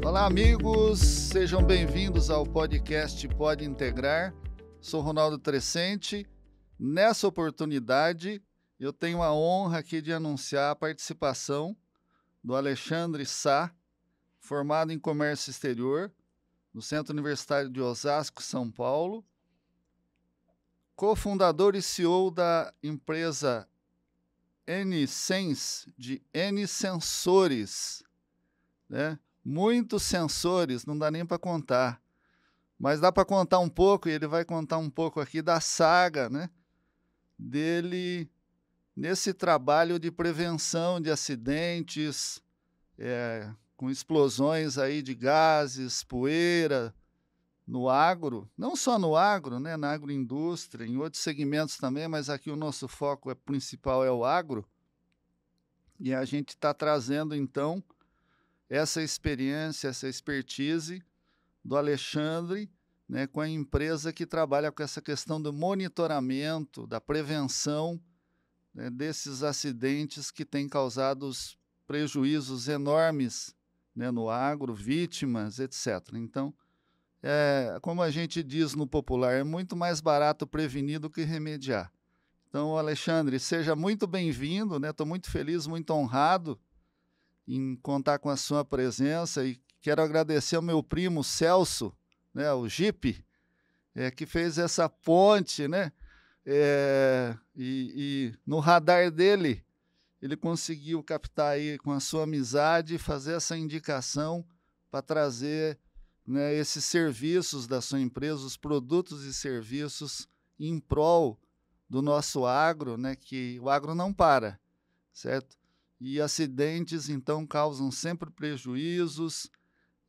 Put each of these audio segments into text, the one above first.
Olá, amigos, sejam bem-vindos ao podcast Pode Integrar. Sou Ronaldo Trescente. Nessa oportunidade, eu tenho a honra aqui de anunciar a participação do Alexandre Sá, formado em Comércio Exterior, no Centro Universitário de Osasco, São Paulo, cofundador e CEO da empresa N-Sense, de N-Sensores, né? Muitos sensores, não dá nem para contar, mas dá para contar um pouco, e ele vai contar um pouco aqui da saga, né, dele nesse trabalho de prevenção de acidentes, com explosões aí de gases, poeira, no agro, não só no agro, né, na agroindústria, em outros segmentos também, mas aqui o nosso foco principal é o agro, e a gente está trazendo, então, essa experiência, essa expertise do Alexandre, né, com a empresa que trabalha com essa questão do monitoramento, da prevenção, né, desses acidentes que têm causado prejuízos enormes, né, no agro, vítimas, etc. Então, como a gente diz no popular, é muito mais barato prevenir do que remediar. Então, Alexandre, seja muito bem-vindo, né? Estou muito feliz, muito honrado em contar com a sua presença e quero agradecer ao meu primo Celso, né, o Jeep, que fez essa ponte, né, e no radar dele ele conseguiu captar aí com a sua amizade e fazer essa indicação para trazer, né, esses serviços da sua empresa, os produtos e serviços em prol do nosso agro, né, que o agro não para, certo? E acidentes, então, causam sempre prejuízos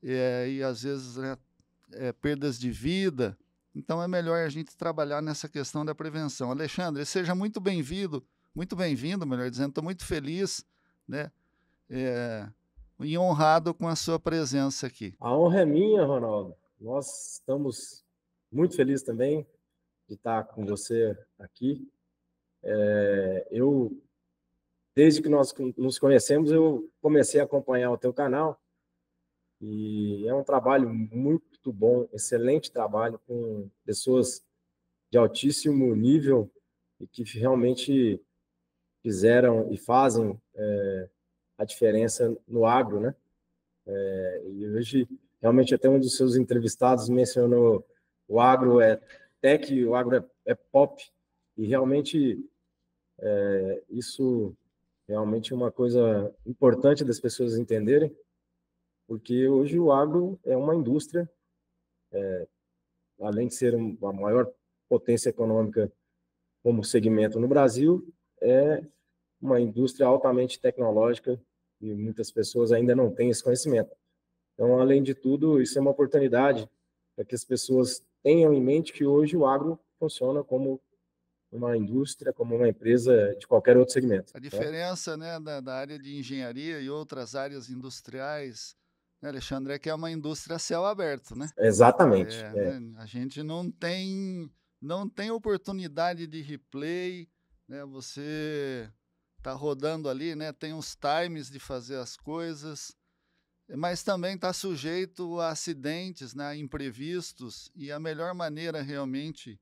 e, às vezes, né, perdas de vida. Então, é melhor a gente trabalhar nessa questão da prevenção. Alexandre, seja muito bem-vindo, melhor dizendo. Estou muito feliz, né, e honrado com a sua presença aqui. A honra é minha, Ronaldo. Nós estamos muito felizes também de estar com você aqui. Desde que nós nos conhecemos, eu comecei a acompanhar o teu canal e é um trabalho muito bom, excelente trabalho com pessoas de altíssimo nível e que realmente fizeram e fazem a diferença no agro, né? E hoje, realmente, até um dos seus entrevistados mencionou o agro é tech, o agro é pop, e realmente isso realmente é uma coisa importante das pessoas entenderem, porque hoje o agro é uma indústria, além de ser a maior potência econômica como segmento no Brasil, é uma indústria altamente tecnológica e muitas pessoas ainda não têm esse conhecimento. Então, além de tudo, isso é uma oportunidade para que as pessoas tenham em mente que hoje o agro funciona como uma indústria, como uma empresa de qualquer outro segmento. A diferença, né, da área de engenharia e outras áreas industriais, né, Alexandre, é que é uma indústria a céu aberto, né? Exatamente. Né, a gente não tem oportunidade de replay, né? Você está rodando ali, né? Tem os times de fazer as coisas, mas também está sujeito a acidentes, né, imprevistos, e a melhor maneira realmente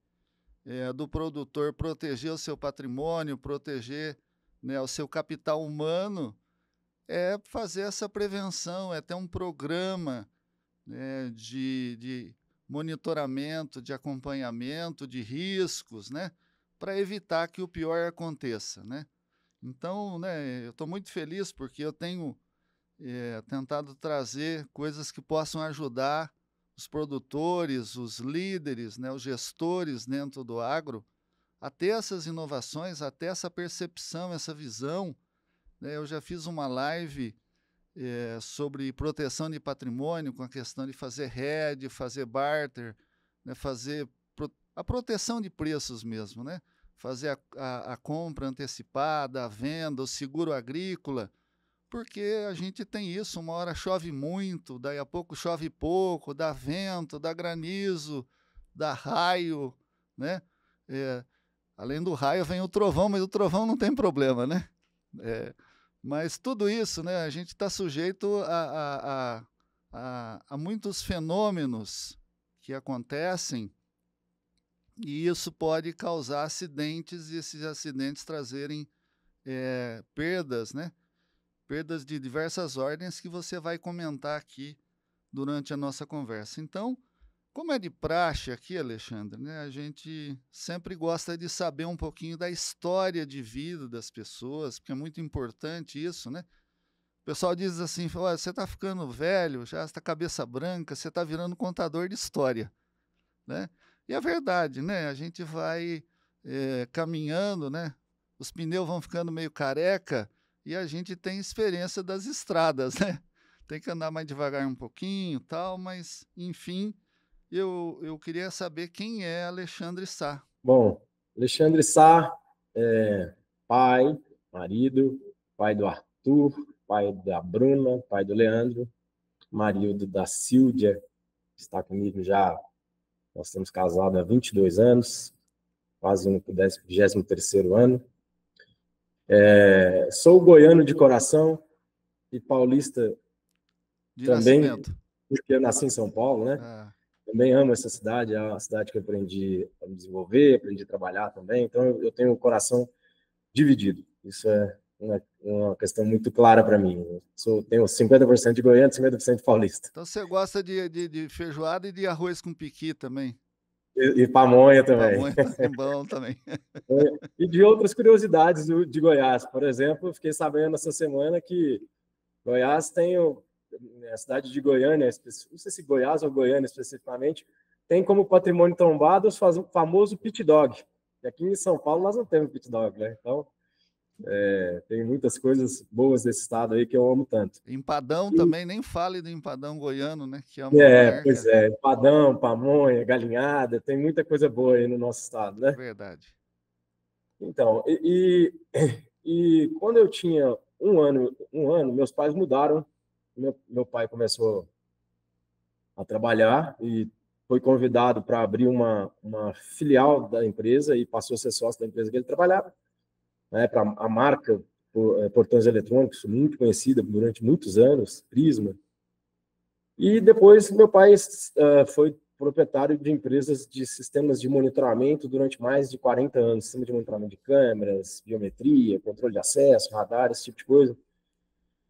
do produtor proteger o seu patrimônio, proteger, né, o seu capital humano, é fazer essa prevenção, é ter um programa, né, de monitoramento, de acompanhamento de riscos, né, para evitar que o pior aconteça, né? Então, né, eu estou muito feliz porque eu tenho tentado trazer coisas que possam ajudar os produtores, os líderes, né, os gestores dentro do agro a ter essas inovações, a ter essa percepção, essa visão, né? Eu já fiz uma live sobre proteção de patrimônio, com a questão de fazer hedge, fazer barter, né, fazer a proteção de preços mesmo, né? Fazer a compra antecipada, a venda, o seguro agrícola, porque a gente tem isso, uma hora chove muito, daí a pouco chove pouco, dá vento, dá granizo, dá raio, né? Além do raio vem o trovão, mas o trovão não tem problema, né? Mas tudo isso, né, a gente está sujeito há muitos fenômenos que acontecem e isso pode causar acidentes e esses acidentes trazerem perdas, né? Perdas de diversas ordens que você vai comentar aqui durante a nossa conversa. Então, como é de praxe aqui, Alexandre, né, a gente sempre gosta de saber um pouquinho da história de vida das pessoas, porque é muito importante isso, né? O pessoal diz assim, você está ficando velho, já está cabeça branca, você está virando contador de história, né? E é verdade, né? A gente vai caminhando, né? Os pneus vão ficando meio careca e a gente tem experiência das estradas, né? Tem que andar mais devagar um pouquinho, tal, mas enfim, eu queria saber quem é Alexandre Sá. Bom, Alexandre Sá é pai, marido, pai do Arthur, pai da Bruna, pai do Leandro, marido da Sílvia, que está comigo já. Nós estamos casados há 22 anos, quase no 23º ano. Sou goiano de coração e paulista De também, nascimento. porque eu nasci em São Paulo, né? Ah. Também amo essa cidade, é uma cidade que eu aprendi a me desenvolver, aprendi a trabalhar também, então eu tenho o coração dividido. Isso é uma questão muito clara para mim. Tenho 50% de goiano e 50% de paulista. Então você gosta de feijoada e de arroz com piqui também? E pamonha também. Pamonha tá bom também. E de outras curiosidades de Goiás. Por exemplo, fiquei sabendo essa semana que Goiás tem a cidade de Goiânia, não sei se Goiás ou Goiânia especificamente, tem como patrimônio tombado o famoso pit dog. E aqui em São Paulo nós não temos pit dog, né? Então, tem muitas coisas boas desse estado aí que eu amo tanto. Empadão também, nem fale do empadão goiano, né? Que é uma marca. Pois é, empadão, pamonha, galinhada, tem muita coisa boa aí no nosso estado, né? Verdade. Então, e quando eu tinha um ano, meus pais mudaram. Meu pai começou a trabalhar e foi convidado para abrir uma filial da empresa e passou a ser sócio da empresa que ele trabalhava, né, para a marca Portões Eletrônicos, muito conhecida durante muitos anos, Prisma. E depois meu pai foi proprietário de empresas de sistemas de monitoramento durante mais de 40 anos, sistema de monitoramento de câmeras, biometria, controle de acesso, radar, esse tipo de coisa.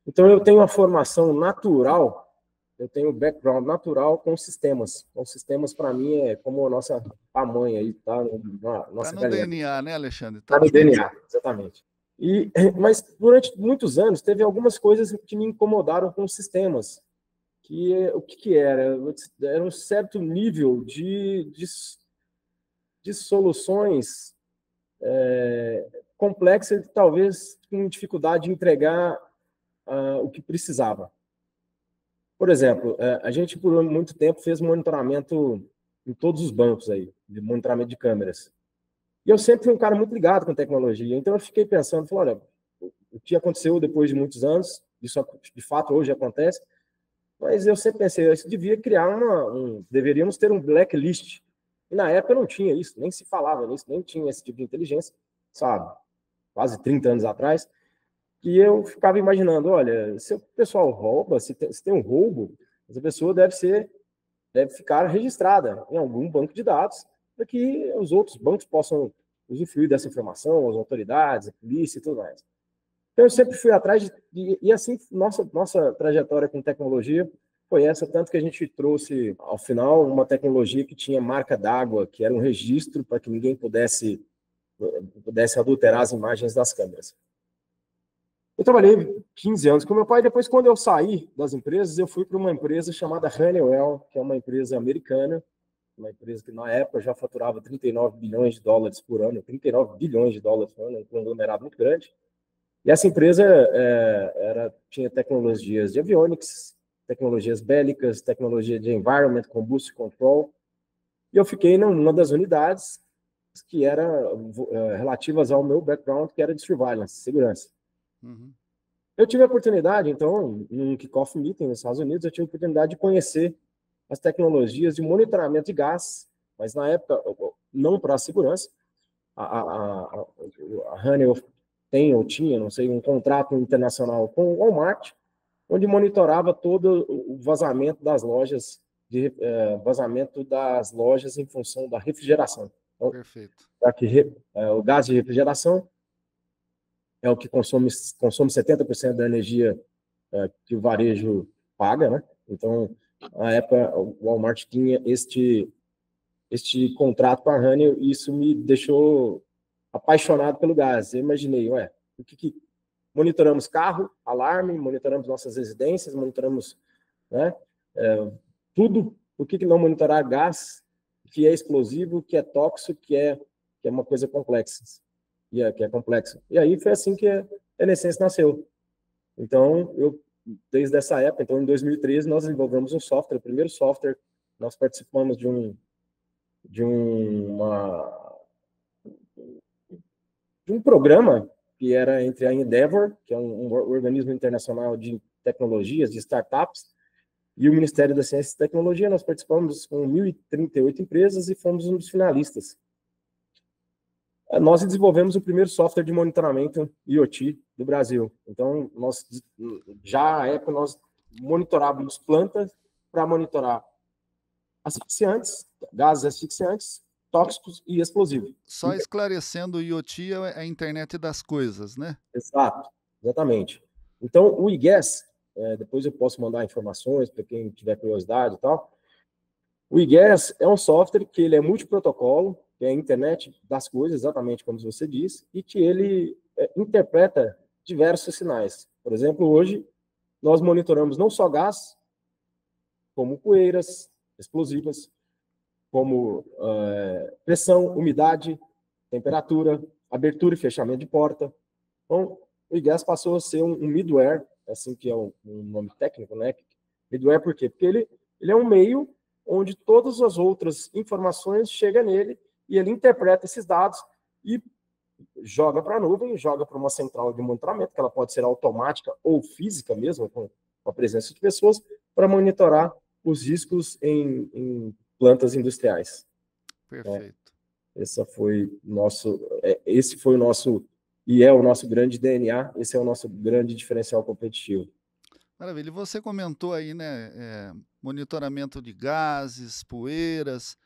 Então eu tenho uma formação natural, eu tenho background natural com sistemas. Então sistemas para mim é como a nossa pamonha aí, tá? Tá no DNA, né, Alexandre? Tá no DNA, exatamente. Mas durante muitos anos teve algumas coisas que me incomodaram com sistemas. O que era? Era um certo nível de soluções complexas, talvez com dificuldade de entregar o que precisava. Por exemplo, a gente por muito tempo fez monitoramento em todos os bancos aí, de monitoramento de câmeras. E eu sempre fui um cara muito ligado com tecnologia, então eu fiquei pensando, olha, o que aconteceu depois de muitos anos, isso de fato hoje acontece, mas eu sempre pensei, isso devia criar deveríamos ter um blacklist. E na época não tinha isso, nem se falava nisso, nem tinha esse tipo de inteligência, sabe? Quase 30 anos atrás. E eu ficava imaginando, olha, se o pessoal rouba, se tem um roubo, essa pessoa deve ficar registrada em algum banco de dados para que os outros bancos possam usufruir dessa informação, as autoridades, a polícia e tudo mais. Então, eu sempre fui atrás e assim, nossa trajetória com tecnologia foi essa, tanto que a gente trouxe, ao final, uma tecnologia que tinha marca d'água, que era um registro para que ninguém pudesse adulterar as imagens das câmeras. Eu trabalhei 15 anos com meu pai, depois, quando eu saí das empresas, eu fui para uma empresa chamada Honeywell, que é uma empresa americana, uma empresa que, na época, já faturava 39 bilhões de dólares por ano, 39 bilhões de dólares por ano, um conglomerado muito grande. E essa empresa tinha tecnologias de avionics, tecnologias bélicas, tecnologia de environment, combustion control. E eu fiquei numa das unidades que era relativas ao meu background, que era de surveillance, segurança. Uhum. Eu tive a oportunidade, então, num kickoff meeting nos Estados Unidos, eu tive a oportunidade de conhecer as tecnologias de monitoramento de gás, mas na época, não para a segurança. A Honeywell tinha, não sei, um contrato internacional com o Walmart, onde monitorava todo o vazamento das lojas, vazamento das lojas em função da refrigeração. Então, Perfeito. o gás de refrigeração é o que consome 70% da energia que o varejo paga, né? Então, na época, o Walmart tinha este contrato com a Honeywell e isso me deixou apaixonado pelo gás. Eu imaginei, monitoramos carro, alarme, monitoramos nossas residências, monitoramos, né, tudo. Por que não monitorar gás, que é explosivo, que é tóxico, que é uma coisa complexa? Que é complexo. E aí foi assim que a NSense nasceu. Então, desde essa época, então em 2013, nós desenvolvemos um software, o primeiro software, nós participamos de um programa que era entre a Endeavor, que é um organismo internacional de tecnologias, de startups, e o Ministério da Ciência e Tecnologia. Nós participamos com 1.038 empresas e fomos um dos finalistas. Nós desenvolvemos o primeiro software de monitoramento IoT do Brasil. Então, já à época, nós monitorávamos plantas para monitorar asfixiantes, gases asfixiantes, tóxicos e explosivos. Só esclarecendo, o IoT é a internet das coisas, né? Exato, exatamente. Então, o IGAS, depois eu posso mandar informações para quem tiver curiosidade e tal. O IGAS é um software que ele é multiprotocolo, que é a internet das coisas, exatamente como você disse, e que ele interpreta diversos sinais. Por exemplo, hoje, nós monitoramos não só gás, como poeiras explosivas, como pressão, umidade, temperatura, abertura e fechamento de porta. Então, o IGAS passou a ser um middleware, assim que é um nome técnico, né? Middleware por quê? Porque ele é um meio onde todas as outras informações chegam nele e ele interpreta esses dados e joga para a nuvem, joga para uma central de monitoramento, que ela pode ser automática ou física mesmo, com a presença de pessoas, para monitorar os riscos em plantas industriais. Perfeito. Esse foi o nosso, e é o nosso grande DNA, esse é o nosso grande diferencial competitivo. Maravilha. E você comentou aí, né, monitoramento de gases, poeiras.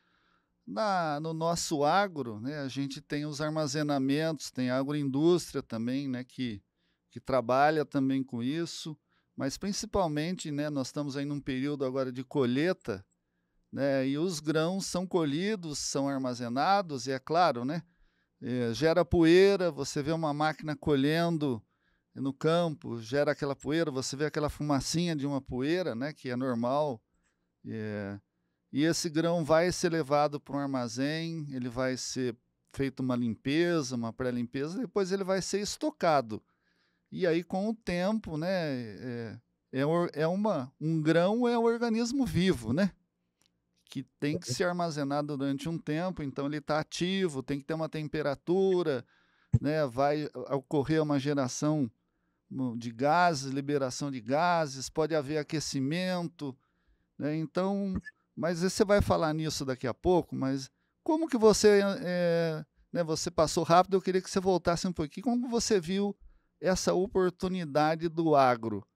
No nosso agro, né, a gente tem os armazenamentos, tem a agroindústria também, né, que trabalha também com isso, mas principalmente, né, nós estamos aí num período agora de colheita, né, e os grãos são colhidos, são armazenados, e é claro, né, gera poeira, você vê uma máquina colhendo no campo, gera aquela poeira, você vê aquela fumacinha de uma poeira, né, que é normal, e esse grão vai ser levado para um armazém, ele vai ser feito uma limpeza, uma pré-limpeza, depois ele vai ser estocado. E aí, com o tempo, né, um grão é um organismo vivo, né, que tem que ser armazenado durante um tempo, então ele está ativo, tem que ter uma temperatura, né, vai ocorrer uma geração de gases, liberação de gases, pode haver aquecimento, né, então... Mas você vai falar nisso daqui a pouco, mas como que você, né, você passou rápido, eu queria que você voltasse um pouquinho, como você viu essa oportunidade do agro?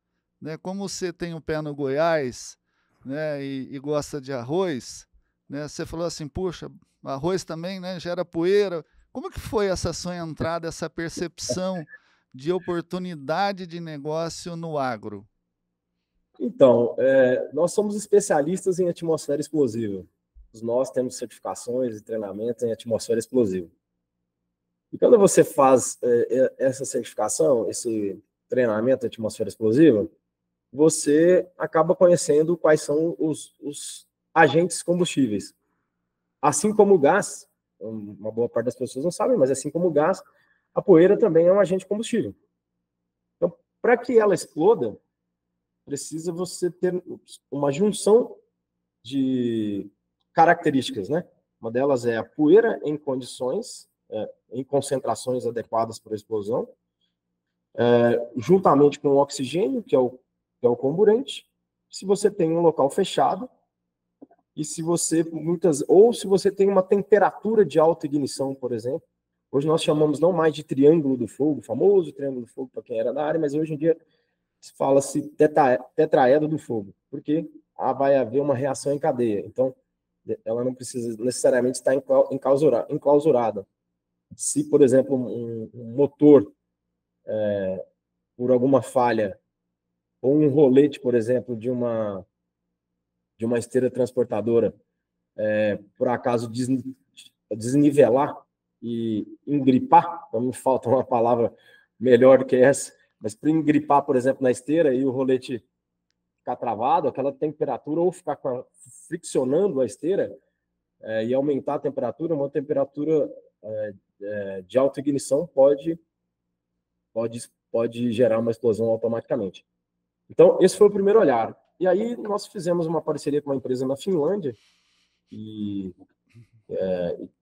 Né? Como você tem o pé no Goiás, né, e gosta de arroz, né, você falou assim, puxa, arroz também, né, gera poeira. Como que foi essa sua entrada, essa percepção de oportunidade de negócio no agro? Então, nós somos especialistas em atmosfera explosiva. Nós temos certificações e treinamentos em atmosfera explosiva. E quando você faz essa certificação, esse treinamento em atmosfera explosiva, você acaba conhecendo quais são os agentes combustíveis. Assim como o gás, uma boa parte das pessoas não sabem, mas assim como o gás, a poeira também é um agente combustível. Então, para que ela exploda, precisa você ter uma junção de características, né? Uma delas é a poeira em condições, em concentrações adequadas para a explosão, juntamente com o oxigênio, que é o comburente. Se você tem um local fechado, e se você se você tem uma temperatura de alta ignição, por exemplo, hoje nós chamamos não mais de triângulo do fogo, famoso triângulo do fogo para quem era da área, mas hoje em dia fala-se tetraedro do fogo, porque vai haver uma reação em cadeia. Então, ela não precisa necessariamente estar enclausurada. Se, por exemplo, um motor, por alguma falha, ou um rolete, por exemplo, de uma esteira transportadora, por acaso desnivelar e engripar, não me falta uma palavra melhor do que essa, mas para engripar, por exemplo, na esteira e o rolete ficar travado, aquela temperatura, ou ficar friccionando a esteira e aumentar a temperatura, uma temperatura de alta ignição pode gerar uma explosão automaticamente. Então, esse foi o primeiro olhar. E aí nós fizemos uma parceria com uma empresa na Finlândia e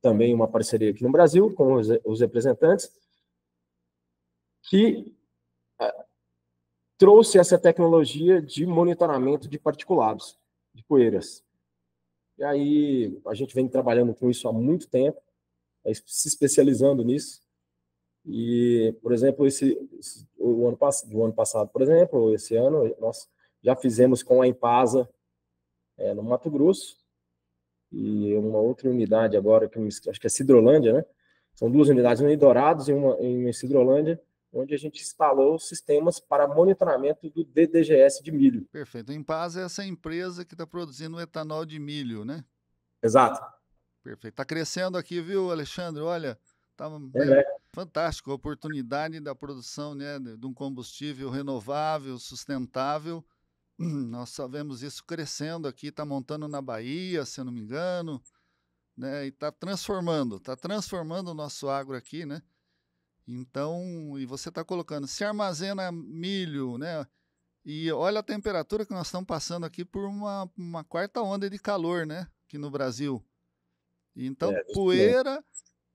também uma parceria aqui no Brasil com os representantes, que trouxe essa tecnologia de monitoramento de particulados, de poeiras. E aí a gente vem trabalhando com isso há muito tempo, se especializando nisso. E, por exemplo, o ano passado, por exemplo, esse ano, nós já fizemos com a Empasa no Mato Grosso, e uma outra unidade agora, que acho que é Sidrolândia, né? São 2 unidades, uma em Dourados e uma em Sidrolândia, onde a gente instalou sistemas para monitoramento do DDGS de milho. Perfeito. A Empasa é essa empresa que está produzindo etanol de milho, né? Exato. Perfeito. Está crescendo aqui, viu, Alexandre? Olha, tá fantástico a oportunidade da produção, né, de um combustível renovável, sustentável. Nós só vemos isso crescendo aqui, está montando na Bahia, se eu não me engano, né, e está transformando o nosso agro aqui, né? Então, e você está colocando, se armazena milho, né? E olha a temperatura que nós estamos passando aqui por uma quarta onda de calor, né? Aqui no Brasil. Então, poeira,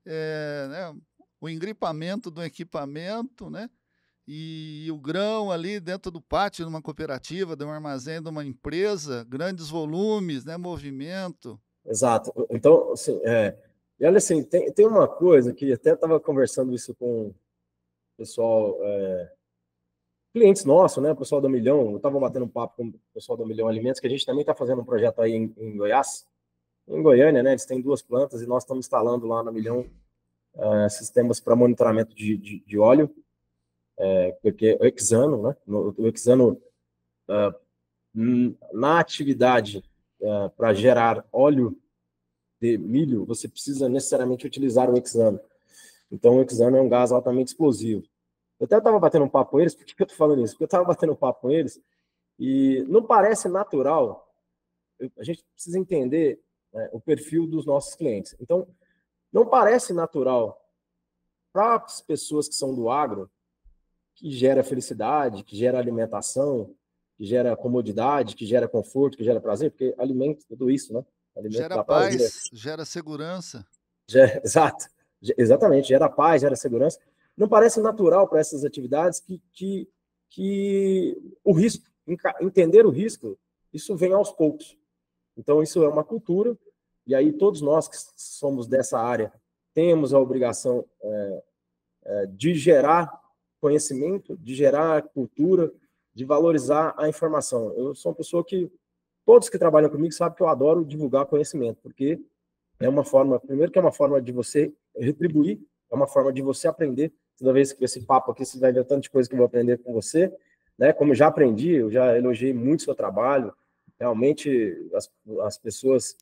né, o engripamento do equipamento, né? E o grão ali dentro do pátio de uma cooperativa, de um armazém, de uma empresa, grandes volumes, né? Movimento. Exato. Então, assim, e olha assim, tem uma coisa que até estava conversando isso com o pessoal, clientes nossos, né? O pessoal da Milhão, eu estava batendo um papo com o pessoal da Milhão Alimentos, que a gente também está fazendo um projeto aí em Goiás, em Goiânia, né? Eles têm 2 plantas e nós estamos instalando lá na Milhão sistemas para monitoramento de óleo, porque o Hexano, né? O Hexano, na atividade para gerar óleo de milho, você precisa necessariamente utilizar o hexano. Então, o hexano é um gás altamente explosivo. Eu até estava batendo um papo com eles. Por que eu estou falando isso? Porque eu estava batendo um papo com eles e não parece natural. A gente precisa entender, né, o perfil dos nossos clientes. Então, não parece natural para as pessoas que são do agro, que gera felicidade, que gera alimentação, que gera comodidade, que gera conforto, que gera prazer, porque alimento, tudo isso, né? Alimento gera paz, gera segurança. Exato, exatamente, gera paz, gera segurança. Não parece natural para essas atividades que o risco, entender o risco, isso vem aos poucos. Então, isso é uma cultura, e aí todos nós que somos dessa área temos a obrigação de gerar conhecimento, de gerar cultura, de valorizar a informação. Eu sou uma pessoa que, todos que trabalham comigo sabem que eu adoro divulgar conhecimento, porque é uma forma, primeiro que é uma forma de você retribuir, é uma forma de você aprender. Toda vez que esse papo aqui, você vai ver tanto de coisa que eu vou aprender com você, né? Como eu já aprendi, eu já elogiei muito o seu trabalho, realmente as pessoas,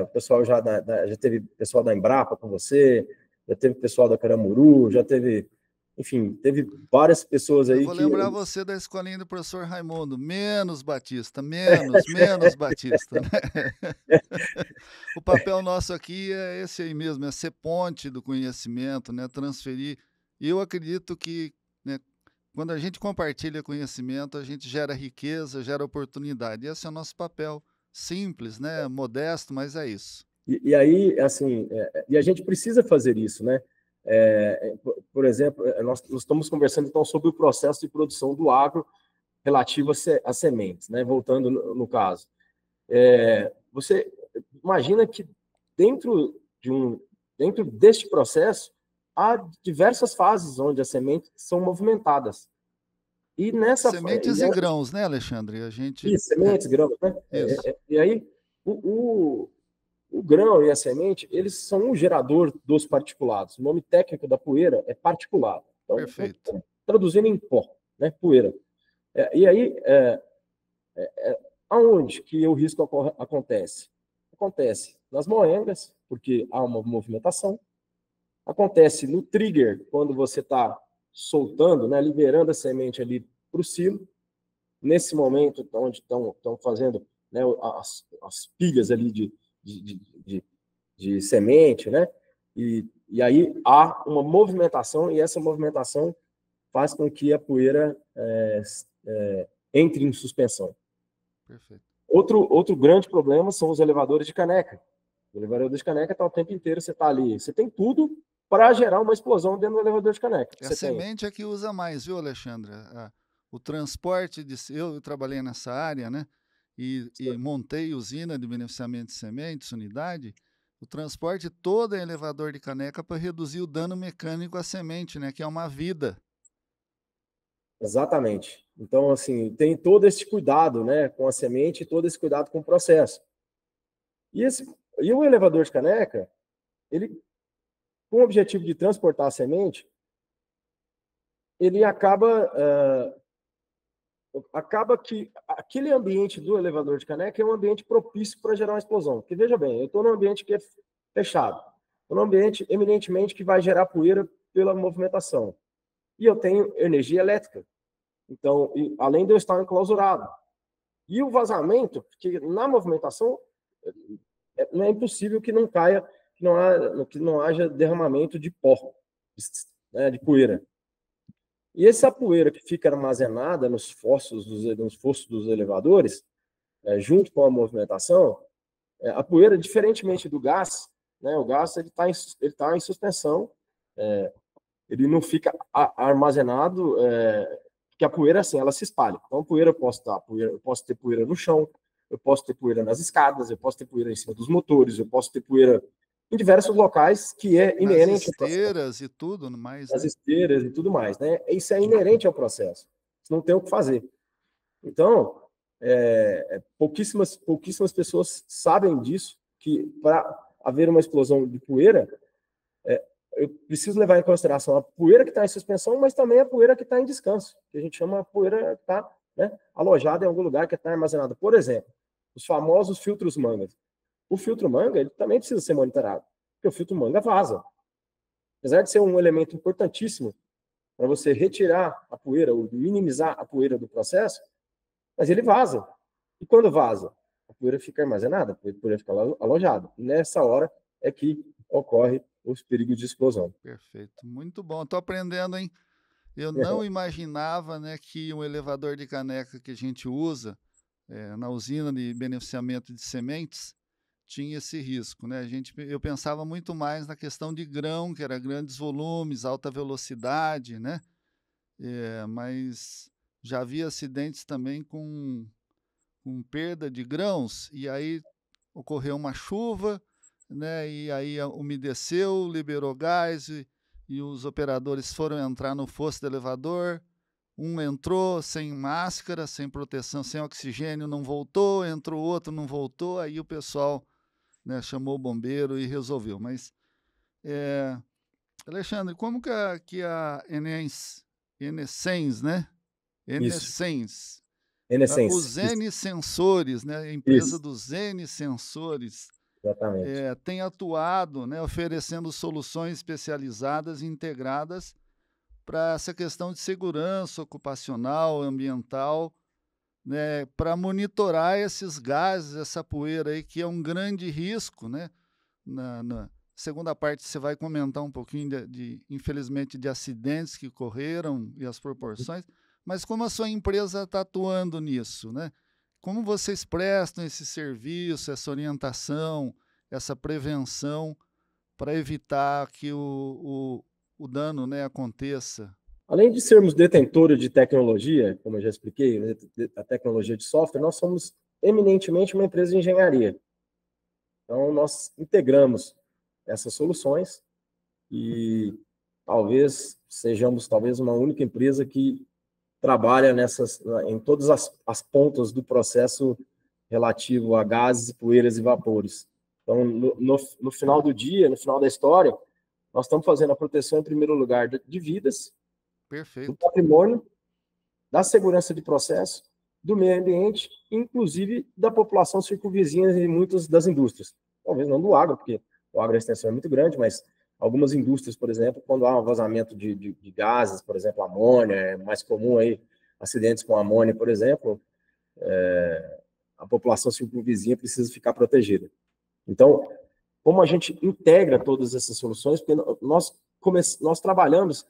o pessoal já teve pessoal da Embrapa com você, já teve pessoal da Caramuru, já teve, enfim, teve várias pessoas aí. Eu vou lembrar você da escolinha do professor Raimundo, menos Batista, menos Batista, né? O papel nosso aqui é esse aí mesmo, é ser ponte do conhecimento, né? Transferir. E eu acredito que, né, quando a gente compartilha conhecimento, a gente gera riqueza, gera oportunidade. Esse é o nosso papel, simples, né? Modesto, mas é isso. E aí, assim, e a gente precisa fazer isso, né? Por exemplo, nós estamos conversando então sobre o processo de produção do agro relativo a sementes, né? Voltando no caso. Você imagina que dentro deste processo há diversas fases onde as sementes são movimentadas. E nessa... Sementes e grãos, né, Alexandre? A gente... Isso, sementes, grãos, né? E aí, o grão e a semente, eles são um gerador dos particulados. O nome técnico da poeira é particulado. Então, perfeito. Traduzindo em pó, né? Poeira. E aí, aonde que o risco acontece? Acontece nas moengas, porque há uma movimentação. Acontece no trigger, quando você está soltando, né, liberando a semente ali para o silo. Nesse momento, onde estão fazendo, né, as pilhas ali de semente, né? E aí há uma movimentação, e essa movimentação faz com que a poeira entre em suspensão. Perfeito. Outro grande problema são os elevadores de caneca. O elevador de caneca está o tempo inteiro, você está ali, você tem tudo para gerar uma explosão dentro do elevador de caneca. A semente é que usa mais, viu, Alexandre? O transporte eu trabalhei nessa área, né? E montei usina de beneficiamento de sementes, unidade. O transporte todo é elevador de caneca para reduzir o dano mecânico à semente, né? Que é uma vida. Exatamente. Então, assim, tem todo esse cuidado, né, com a semente e todo esse cuidado com o processo. E o elevador de caneca, ele, com o objetivo de transportar a semente, ele acaba que aquele ambiente do elevador de caneca é um ambiente propício para gerar uma explosão. Porque, veja bem, eu estou num ambiente que é fechado. Estou num ambiente eminentemente que vai gerar poeira pela movimentação. E eu tenho energia elétrica. Então, além de eu estar enclausurado. E E porque na movimentação não é impossível que não caia, que não haja derramamento de pó, né, de poeira. E essa poeira que fica armazenada nos fossos dos elevadores, junto com a movimentação, a poeira, diferentemente do gás, né, o gás ele tá em suspensão, ele não fica armazenado, porque a poeira, assim, ela se espalha. Então, eu posso ter poeira no chão, eu posso ter poeira nas escadas, eu posso ter poeira em cima dos motores, eu posso ter poeira em diversos locais que é inerente nas esteiras e tudo mais. Nas esteiras e tudo mais, né? Isso é inerente ao processo. Você não tem o que fazer. Então, pouquíssimas pessoas sabem disso, que para haver uma explosão de poeira, eu preciso levar em consideração a poeira que está em suspensão, mas também a poeira que está em descanso, que a gente chama a poeira que está, né, alojada em algum lugar, que está armazenada. Por exemplo, os famosos filtros mangas. O filtro manga ele também precisa ser monitorado, porque o filtro manga vaza. Apesar de ser um elemento importantíssimo para você retirar a poeira, ou minimizar a poeira do processo, mas ele vaza. E quando vaza? A poeira fica armazenada, a poeira fica alojada. Nessa hora é que ocorre os perigos de explosão. Perfeito, muito bom. Estou aprendendo, hein? Eu não imaginava, né, que um elevador de caneca que a gente usa na usina de beneficiamento de sementes tinha esse risco, né? Eu pensava muito mais na questão de grão, que era grandes volumes, alta velocidade, né? Mas já havia acidentes também com perda de grãos, e aí ocorreu uma chuva, né? E aí umedeceu, liberou gás, e os operadores foram entrar no fosso do elevador. Um entrou sem máscara, sem proteção, sem oxigênio, não voltou, entrou outro, não voltou, aí o pessoal, né, chamou o bombeiro e resolveu. Mas, Alexandre, como que a Enesens, né? Enesens, os N-Sensores, né? A empresa dos N-Sensores, tem atuado, né, oferecendo soluções especializadas e integradas para essa questão de segurança ocupacional, ambiental, né, para monitorar esses gases, essa poeira aí, que é um grande risco, né? Na segunda parte você vai comentar um pouquinho infelizmente, de acidentes que ocorreram e as proporções, mas como a sua empresa está atuando nisso, né? Como vocês prestam esse serviço, essa orientação, essa prevenção para evitar que o dano, né, aconteça? Além de sermos detentores de tecnologia, como eu já expliquei, né, a tecnologia de software, nós somos eminentemente uma empresa de engenharia. Então, nós integramos essas soluções e talvez sejamos uma única empresa que trabalha em todas as pontas do processo relativo a gases, poeiras e vapores. Então, no final do dia, no final da história, nós estamos fazendo a proteção, em primeiro lugar, de vidas, Perfeito. do patrimônio, da segurança de processo, do meio ambiente, inclusive da população circunvizinha e muitas das indústrias. Talvez não do agro, porque o agro a extensão é muito grande, mas algumas indústrias, por exemplo, quando há um vazamento de gases, por exemplo, amônia, é mais comum aí acidentes com amônia, por exemplo, a população circunvizinha precisa ficar protegida. Então, como a gente integra todas essas soluções, porque nós trabalhamos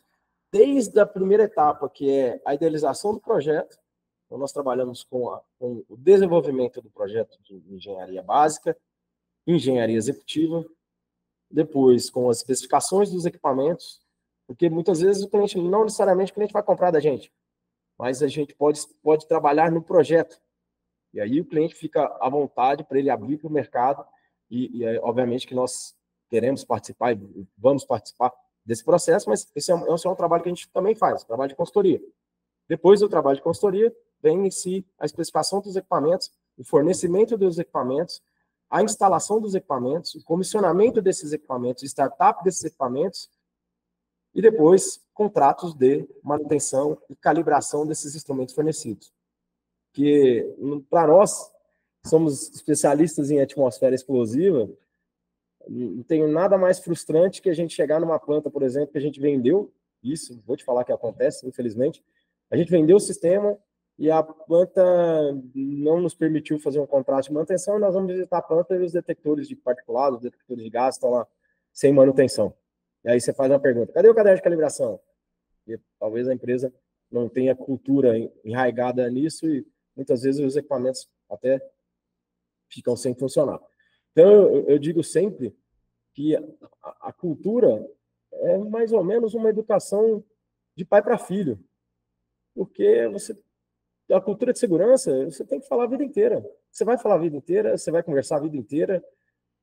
desde a primeira etapa, que é a idealização do projeto. Então, nós trabalhamos com o desenvolvimento do projeto de engenharia básica, engenharia executiva, depois com as especificações dos equipamentos, porque muitas vezes o cliente, não necessariamente o cliente vai comprar da gente, mas a gente pode trabalhar no projeto. E aí o cliente fica à vontade para ele abrir para o mercado e obviamente que nós queremos participar e vamos participar desse processo, mas esse é um trabalho que a gente também faz, trabalho de consultoria. Depois do trabalho de consultoria, vem em si a especificação dos equipamentos, o fornecimento dos equipamentos, a instalação dos equipamentos, o comissionamento desses equipamentos, startup desses equipamentos, e depois contratos de manutenção e calibração desses instrumentos fornecidos. Que, para nós, somos especialistas em atmosfera explosiva, não tenho nada mais frustrante que a gente chegar numa planta, por exemplo, que a gente vendeu, isso, vou te falar que acontece, infelizmente, a gente vendeu o sistema e a planta não nos permitiu fazer um contrato de manutenção, e nós vamos visitar a planta e os detectores de particulados, os detectores de gás estão lá sem manutenção. E aí você faz uma pergunta, cadê o caderno de calibração? E talvez a empresa não tenha cultura enraizada nisso e muitas vezes os equipamentos até ficam sem funcionar. Então, eu digo sempre que a cultura é mais ou menos uma educação de pai para filho, porque a cultura de segurança, você tem que falar a vida inteira. Você vai falar a vida inteira, você vai conversar a vida inteira,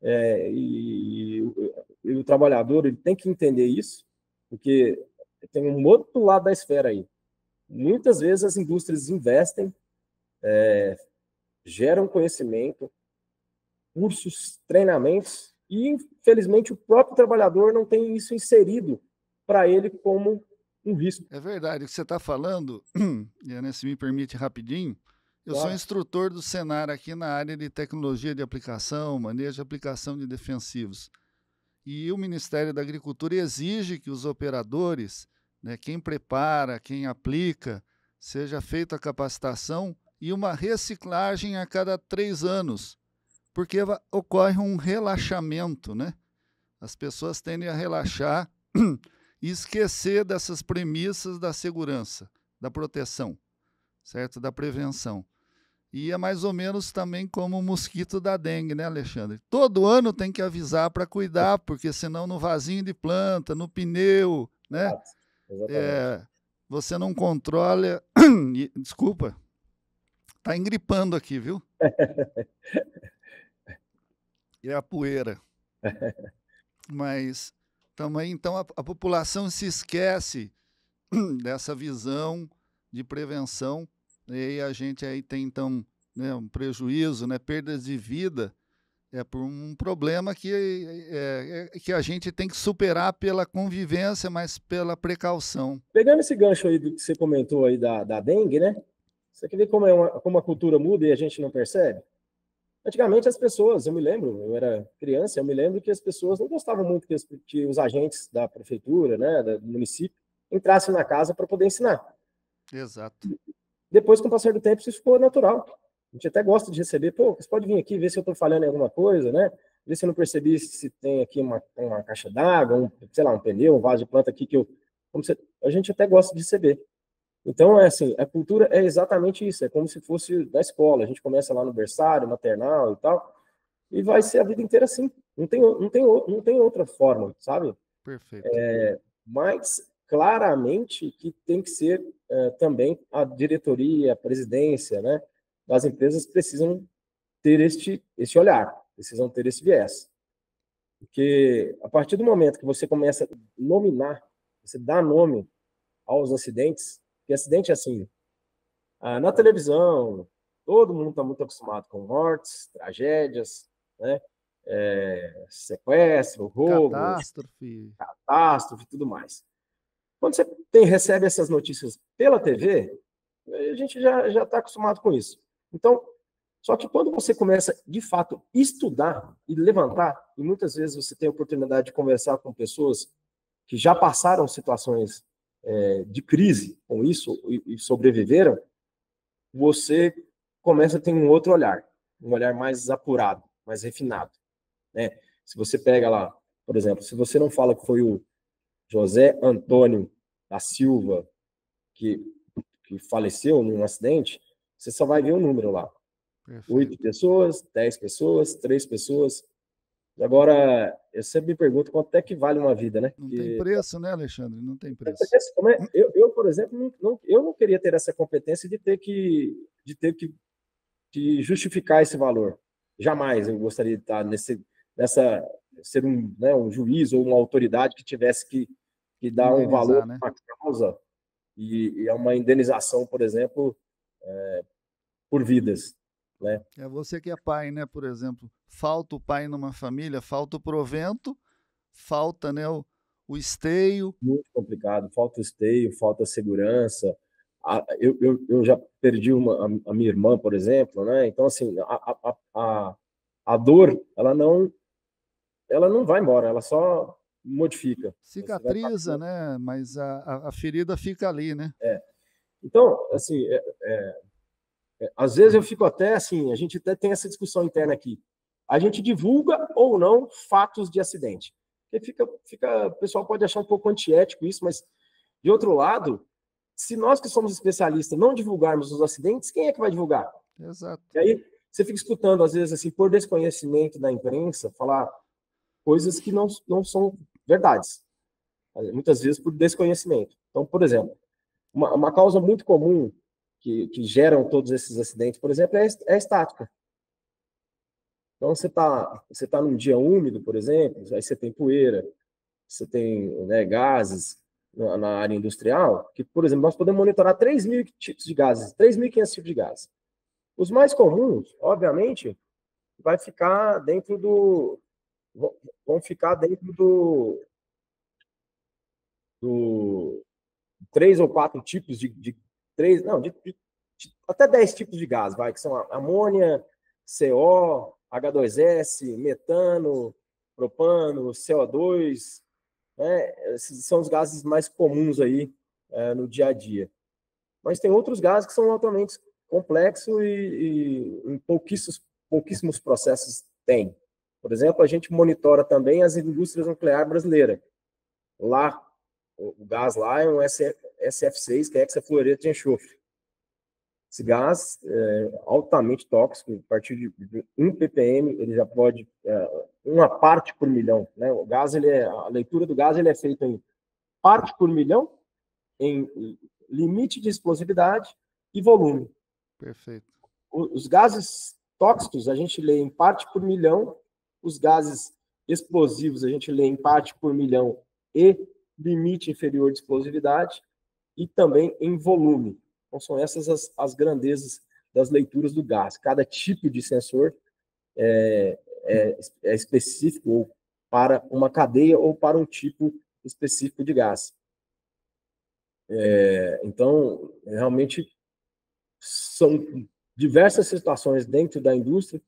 e o trabalhador ele tem que entender isso, porque tem um outro lado da esfera aí. Muitas vezes as indústrias investem, geram conhecimento, cursos, treinamentos, e infelizmente o próprio trabalhador não tem isso inserido para ele como um risco. É verdade, o que você está falando, e se me permite rapidinho, eu sou instrutor do Senar aqui na área de tecnologia de aplicação, manejo de aplicação de defensivos. E o Ministério da Agricultura exige que os operadores, né, quem prepara, quem aplica, seja feita a capacitação e uma reciclagem a cada 3 anos, porque ocorre um relaxamento, né? As pessoas tendem a relaxar e esquecer dessas premissas da segurança, da proteção, certo? Da prevenção. E é mais ou menos também como o mosquito da dengue, né, Alexandre? Todo ano tem que avisar para cuidar, porque senão no vasinho de planta, no pneu, né? Você não controla... Desculpa, tá engripando aqui, viu? É a poeira. Mas também, então, a população se esquece dessa visão de prevenção, e a gente aí tem, então, né, um prejuízo, né, perdas de vida, por um problema que a gente tem que superar pela convivência, mas pela precaução. Pegando esse gancho aí do que você comentou aí da dengue, né? Você quer ver como a cultura muda e a gente não percebe? Antigamente as pessoas, eu me lembro, eu era criança, eu me lembro que as pessoas não gostavam muito que os agentes da prefeitura, né, do município, entrassem na casa para poder ensinar. Exato. Depois, com o passar do tempo, isso ficou natural. A gente até gosta de receber, você pode vir aqui ver se eu estou falhando em alguma coisa, né? Ver se eu não percebi se tem aqui uma caixa d'água, sei lá, um pneu, um vaso de planta aqui a gente até gosta de receber. Então, assim, a cultura é exatamente isso, é como se fosse da escola, a gente começa lá no berçário, maternal e tal, e vai ser a vida inteira assim, não tem outra forma, sabe? Perfeito. Mas, claramente, que tem que ser também a diretoria, a presidência, né, das empresas precisam ter este olhar, precisam ter esse viés. Porque, a partir do momento que você começa a nominar, você dá nome aos acidentes, porque acidente é assim, Na televisão, todo mundo está muito acostumado com mortes, tragédias, né? Sequestro, roubo, Catástrofe. catástrofe e tudo mais. Quando você recebe essas notícias pela TV, a gente já está acostumado com isso. Então, só que quando você começa, de fato, estudar e levantar, e muitas vezes você tem a oportunidade de conversar com pessoas que já passaram situações de crise com isso e sobreviveram, você começa a ter um outro olhar, um olhar mais apurado, mais refinado, né? Se você pega lá, por exemplo, se você não fala que foi o José Antônio da Silva que faleceu num acidente, você só vai ver o número lá. Perfeito. 8 pessoas, 10 pessoas, 3 pessoas. Agora, eu sempre me pergunto quanto é que vale uma vida, né? Não tem preço, né, Alexandre? Não tem preço. Eu, por exemplo, eu não queria ter essa competência de ter que justificar esse valor. Jamais eu gostaria de estar ser um juiz ou uma autoridade que tivesse que dar um valor Indenizar, né? a uma causa e a uma indenização, por exemplo, por vidas, né? É você que é pai, né? Por exemplo, falta o pai numa família, falta o provento, falta, né, o esteio. Muito complicado, falta esteio, falta segurança. Eu já perdi a minha irmã, por exemplo, né? Então, assim, a dor, ela não vai embora, ela só modifica. Você vai Cicatriza, né? Mas a ferida fica ali, né? Então, assim, às vezes eu fico até assim, a gente até tem essa discussão interna aqui. A gente divulga ou não fatos de acidente. Porque o pessoal pode achar um pouco antiético isso, mas de outro lado, se nós que somos especialistas não divulgarmos os acidentes, quem é que vai divulgar? Exato. E aí você fica escutando, às vezes, assim, por desconhecimento da imprensa, falar coisas que não são verdades. Muitas vezes por desconhecimento. Então, por exemplo, uma causa muito comum que geram todos esses acidentes, por exemplo, é a estática. Então, você tá num dia úmido, por exemplo, aí você tem poeira, você tem, né, gases na área industrial, que, por exemplo, nós podemos monitorar 3.000 tipos de gases, 3.500 tipos de gases. Os mais comuns, obviamente, vão ficar dentro do 3 ou 4 tipos até 10 tipos de gás, que são amônia, CO, H2S, metano, propano, CO2, né? Esses são os gases mais comuns aí no dia a dia. Mas tem outros gases que são altamente complexos e em pouquíssimos processos tem. Por exemplo, a gente monitora também as indústrias nucleares brasileiras. Lá, o gás lá é um SF6, que é hexafluoreto de enxofre. Esse gás é altamente tóxico, a partir de 1 ppm, ele já pode, uma parte por milhão, né? O gás, a leitura do gás ele é feita em parte por milhão, em limite de explosividade e volume. Perfeito. Os gases tóxicos a gente lê em parte por milhão, os gases explosivos a gente lê em parte por milhão e limite inferior de explosividade e também em volume. Então, são essas as grandezas das leituras do gás. Cada tipo de sensor é específico ou para uma cadeia ou para um tipo específico de gás. Então, realmente, são diversas situações dentro da indústria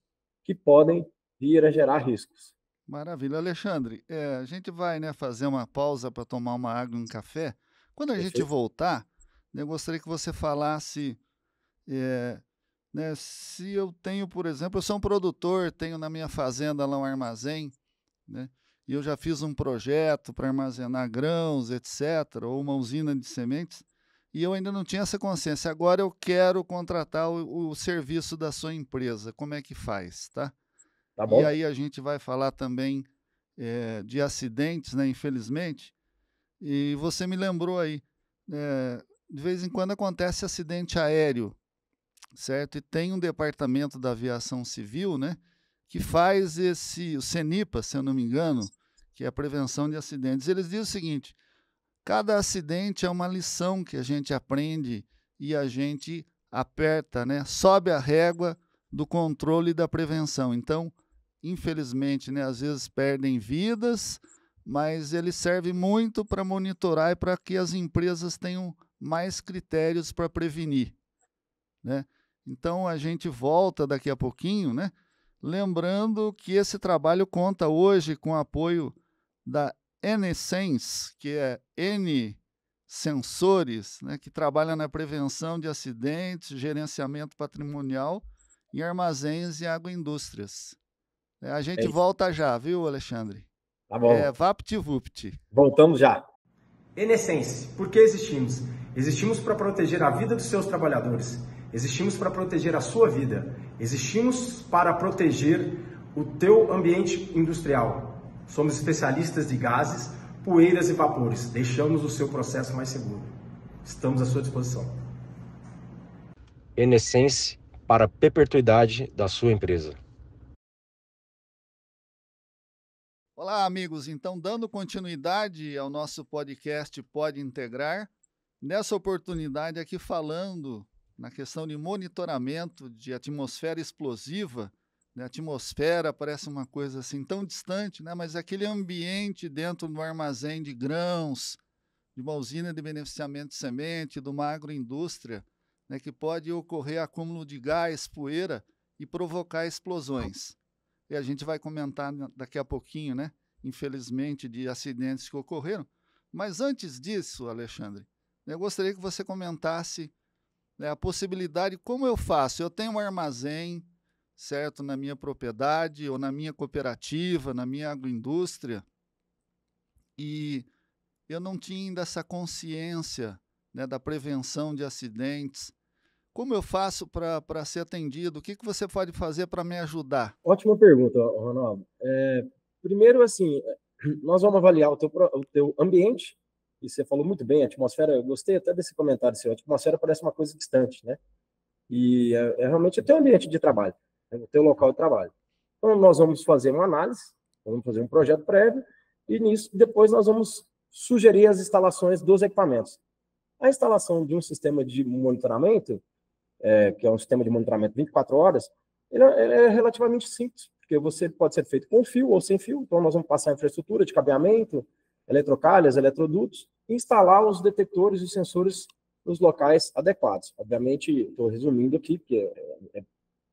que podem vir a gerar riscos. Maravilha. Alexandre, a gente vai, né, fazer uma pausa para tomar uma água e um café. Quando a gente voltar, eu gostaria que você falasse, né, se eu tenho, por exemplo, eu sou um produtor, tenho na minha fazenda lá um armazém, né, e eu já fiz um projeto para armazenar grãos, etc., ou uma usina de sementes, e eu ainda não tinha essa consciência. Agora eu quero contratar o serviço da sua empresa. Como é que faz, tá? Tá bom? E aí a gente vai falar também de acidentes, né, infelizmente. E você me lembrou aí, de vez em quando acontece acidente aéreo, certo? E tem um departamento da aviação civil, né, que faz o CENIPA, se eu não me engano, que é a prevenção de acidentes. Eles dizem o seguinte: cada acidente é uma lição que a gente aprende e a gente aperta, né, sobe a régua do controle e da prevenção. Então, infelizmente, né, às vezes perdem vidas, mas ele serve muito para monitorar e para que as empresas tenham mais critérios para prevenir, né? Então, a gente volta daqui a pouquinho, né, lembrando que esse trabalho conta hoje com o apoio da NSense, que é N Sensores, né, que trabalha na prevenção de acidentes, gerenciamento patrimonial em armazéns e agroindústrias. A É gente isso. volta já, viu, Alexandre? Tá bom. VaptVupt. Voltamos já. NSense, por que existimos? Existimos para proteger a vida dos seus trabalhadores. Existimos para proteger a sua vida. Existimos para proteger o teu ambiente industrial. Somos especialistas de gases, poeiras e vapores. Deixamos o seu processo mais seguro. Estamos à sua disposição. NSense para a perpetuidade da sua empresa. Olá, amigos. Então, dando continuidade ao nosso podcast Pode Integrar, nessa oportunidade aqui falando na questão de monitoramento de atmosfera explosiva, né? A atmosfera parece uma coisa assim tão distante, né? Mas aquele ambiente dentro do armazém de grãos, de uma usina de beneficiamento de semente, de uma agroindústria, né? Que pode ocorrer acúmulo de gás, poeira e provocar explosões. E a gente vai comentar daqui a pouquinho, né? Infelizmente, de acidentes que ocorreram. Mas antes disso, Alexandre, eu gostaria que você comentasse, né, a possibilidade, como eu faço? Eu tenho um armazém, certo, na minha propriedade ou na minha cooperativa, na minha agroindústria, e eu não tinha ainda essa consciência, né, da prevenção de acidentes. Como eu faço para ser atendido? O que você pode fazer para me ajudar? Ótima pergunta, Ronaldo. Primeiro, assim, nós vamos avaliar o teu ambiente, e você falou muito bem, a atmosfera, eu gostei até desse comentário seu, a atmosfera parece uma coisa distante, né? E é realmente o teu ambiente de trabalho, o teu local de trabalho. Então, nós vamos fazer uma análise, vamos fazer um projeto prévio, e nisso, depois nós vamos sugerir as instalações dos equipamentos. A instalação de um sistema de monitoramento, que é um sistema de monitoramento 24 horas, ele é relativamente simples, porque você pode ser feito com fio ou sem fio, então nós vamos passar a infraestrutura de cabeamento, eletrocalhas, eletrodutos, e instalar os detectores e sensores nos locais adequados. Obviamente, estou resumindo aqui, porque é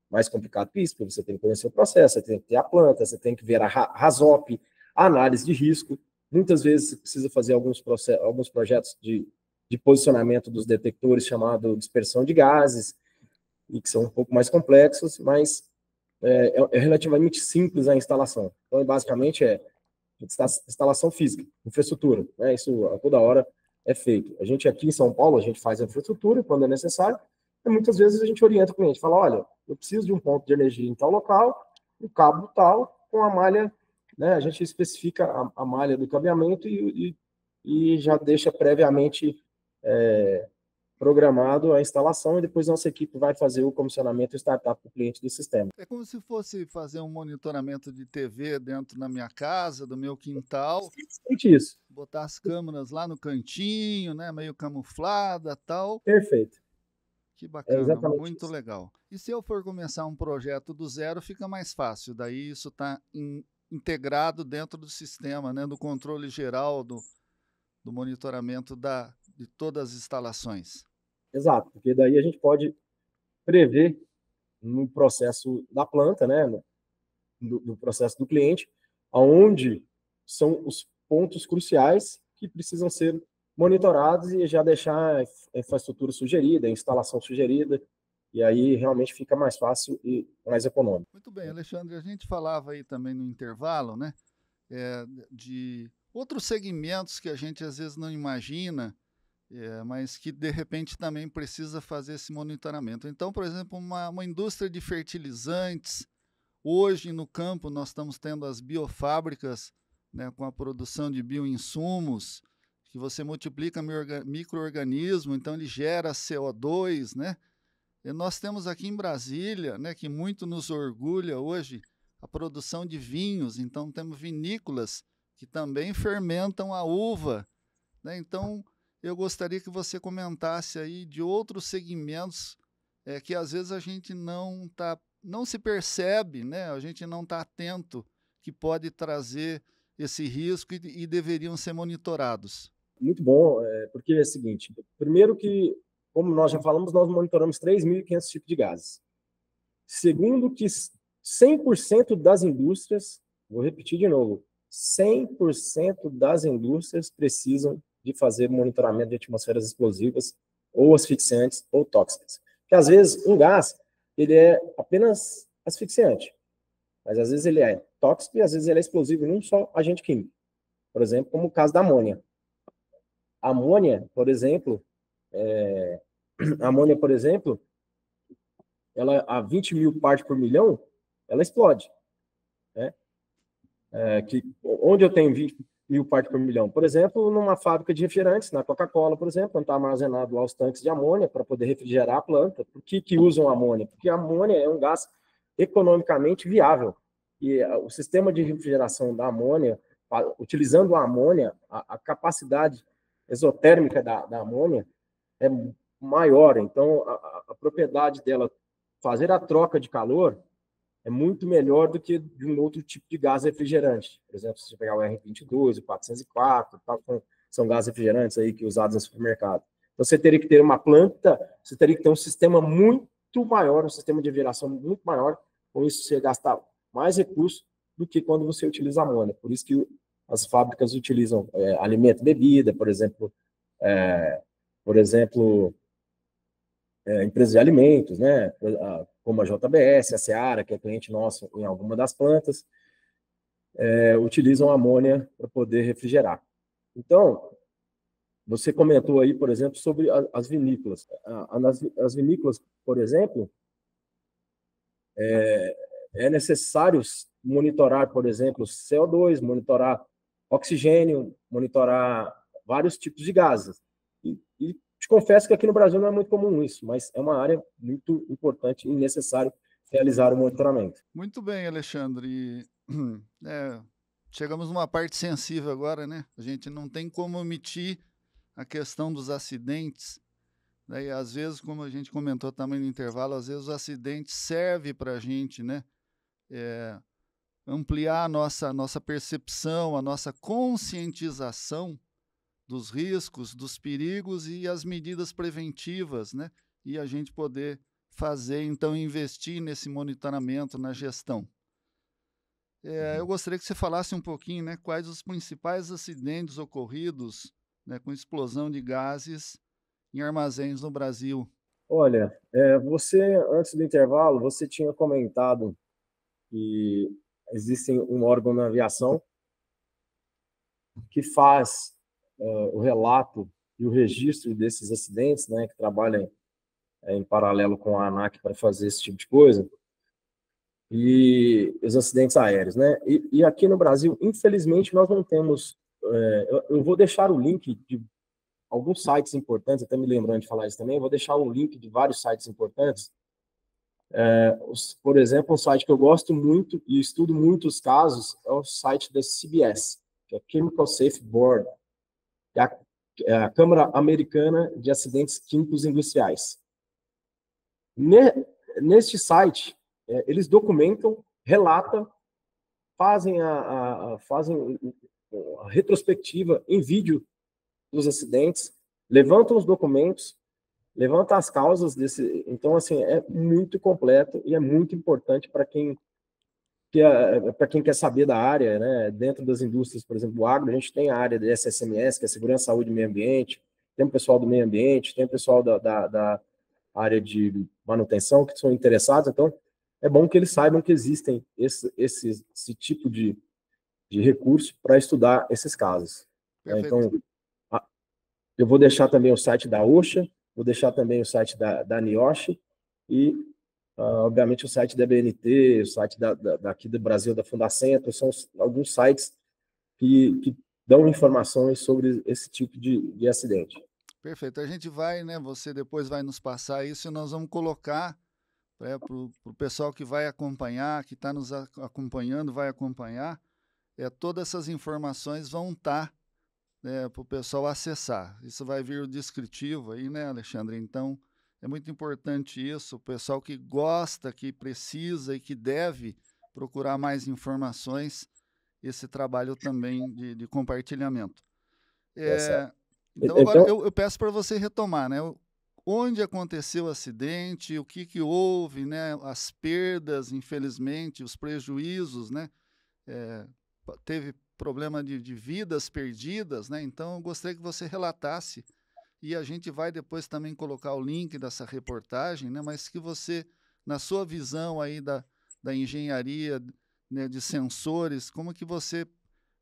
mais complicado que isso, porque você tem que conhecer o processo, você tem que ter a planta, você tem que ver a RASOP, a análise de risco. Muitas vezes você precisa fazer alguns projetos de posicionamento dos detectores, chamado dispersão de gases, e que são um pouco mais complexos, mas é relativamente simples a instalação. Então, basicamente, instalação física, infraestrutura, né? Isso a toda hora é feito. A gente aqui em São Paulo, a gente faz a infraestrutura quando é necessário, e muitas vezes a gente orienta o cliente, fala, olha, eu preciso de um ponto de energia em tal local, o cabo tal, com a malha, né? A gente especifica a malha do cabeamento e já deixa previamente programado a instalação, e depois nossa equipe vai fazer o comissionamento e startup para o cliente do sistema. É como se fosse fazer um monitoramento de TV dentro da minha casa, do meu quintal. Exatamente isso. Botar as câmeras lá no cantinho, né, meio camuflada, tal. Perfeito. Que bacana, muito isso. Legal. E se eu for começar um projeto do zero, fica mais fácil. Daí isso está integrado dentro do sistema, né, do controle geral do monitoramento de todas as instalações. Exato, porque daí a gente pode prever no processo da planta, né, no processo do cliente, aonde são os pontos cruciais que precisam ser monitorados e já deixar a infraestrutura sugerida, a instalação sugerida, e aí realmente fica mais fácil e mais econômico. Muito bem, Alexandre, a gente falava aí também no intervalo, né, de outros segmentos que a gente às vezes não imagina, mas que de repente também precisa fazer esse monitoramento. Então, por exemplo, uma indústria de fertilizantes, hoje no campo nós estamos tendo as biofábricas, né, com a produção de bioinsumos, que você multiplica micro-organismo, então ele gera CO2, né? E nós temos aqui em Brasília, né, que muito nos orgulha hoje, a produção de vinhos, então temos vinícolas que também fermentam a uva, né? Então, eu gostaria que você comentasse aí de outros segmentos é que às vezes a gente não se percebe, né? A gente não está atento que pode trazer esse risco e deveriam ser monitorados. Muito bom, porque é o seguinte, primeiro que, como nós já falamos, nós monitoramos 3.500 tipos de gases. Segundo que 100% das indústrias, vou repetir de novo, 100% das indústrias precisam de fazer monitoramento de atmosferas explosivas ou asfixiantes ou tóxicas. Porque às vezes um gás, ele é apenas asfixiante, mas às vezes ele é tóxico e às vezes ele é explosivo num só agente químico. Por exemplo, como o caso da amônia. A amônia, por exemplo, ela a 20 mil partes por milhão, ela explode. Né? Onde eu tenho 20 mil partes por milhão? Por exemplo, numa fábrica de refrigerantes, na Coca-Cola, por exemplo, onde está armazenado lá os tanques de amônia para poder refrigerar a planta. Por que usam amônia? Porque a amônia é um gás economicamente viável. E o sistema de refrigeração da amônia, utilizando a amônia, a capacidade exotérmica da amônia é maior. Então, a propriedade dela fazer a troca de calor é muito melhor do que de um outro tipo de gás refrigerante. Por exemplo, se você pegar o R22, o 404, tal, são gases refrigerantes aí que usados no supermercado. Você teria que ter uma planta, você teria que ter um sistema muito maior, um sistema de geração muito maior, com isso você gasta mais recursos do que quando você utiliza amônia. Por isso que as fábricas utilizam alimento e bebida, por exemplo, empresas de alimentos, né? Como a JBS, a Seara, que é cliente nosso em alguma das plantas, utilizam amônia para poder refrigerar. Então, você comentou aí, por exemplo, sobre as vinícolas. As vinícolas, por exemplo, é necessário monitorar, por exemplo, CO2, monitorar oxigênio, monitorar vários tipos de gases. E te confesso que aqui no Brasil não é muito comum isso, mas é uma área muito importante e necessário realizar o monitoramento. Muito bem, Alexandre. Chegamos numa parte sensível agora, né? A gente não tem como omitir a questão dos acidentes. Né? E às vezes, como a gente comentou também no intervalo, às vezes o acidente serve para a gente, né? Ampliar a nossa percepção, a nossa conscientização dos riscos, dos perigos e as medidas preventivas, né? E a gente poder fazer, então, investir nesse monitoramento, na gestão. Eu gostaria que você falasse um pouquinho, né, quais os principais acidentes ocorridos, né, com explosão de gases em armazéns no Brasil. Olha, você, antes do intervalo, você tinha comentado que existe um órgão na aviação que faz o relato e o registro desses acidentes, né, que trabalha em paralelo com a ANAC para fazer esse tipo de coisa, e os acidentes aéreos, né? E aqui no Brasil, infelizmente, nós não temos... eu vou deixar o link de alguns sites importantes, até me lembrando de falar isso também, eu vou deixar um link de vários sites importantes. Por exemplo, um site que eu gosto muito e estudo muitos casos é o site da CBS, que é Chemical Safe Board, que é a Câmara Americana de Acidentes Químicos Industriais. Neste site, eles documentam, relatam, fazem a retrospectiva em vídeo dos acidentes, levantam os documentos, levantam as causas desse... Então, assim, é muito completo e é muito importante para quem quer saber da área, né? Dentro das indústrias, por exemplo, do agro, a gente tem a área de SSMS, que é Segurança, Saúde e Meio Ambiente, tem o pessoal do meio ambiente, tem o pessoal da área de manutenção que são interessados, então é bom que eles saibam que existem esse tipo de recurso para estudar esses casos. Então, eu vou deixar também o site da OSHA, vou deixar também o site da NIOSH e, obviamente, o site da BNT, o site daqui do Brasil, da Fundacentro, são alguns sites que dão informações sobre esse tipo de acidente. Perfeito. A gente vai, né? Você depois vai nos passar isso e nós vamos colocar para o pessoal que vai acompanhar, que está nos acompanhando, vai acompanhar. Todas essas informações vão estar para o pessoal acessar. Isso vai vir o descritivo aí, né, Alexandre? Então, É muito importante isso, o pessoal que gosta, que precisa e que deve procurar mais informações, esse trabalho também de compartilhamento. Tá certo. Então agora Então, eu peço para você retomar, né? Onde aconteceu o acidente, o que houve, né? As perdas, infelizmente, os prejuízos, né? Teve problema de vidas perdidas, né? Então eu gostaria que você relatasse e a gente vai depois também colocar o link dessa reportagem, né? Mas que você, na sua visão aí da engenharia, né, de sensores, como que você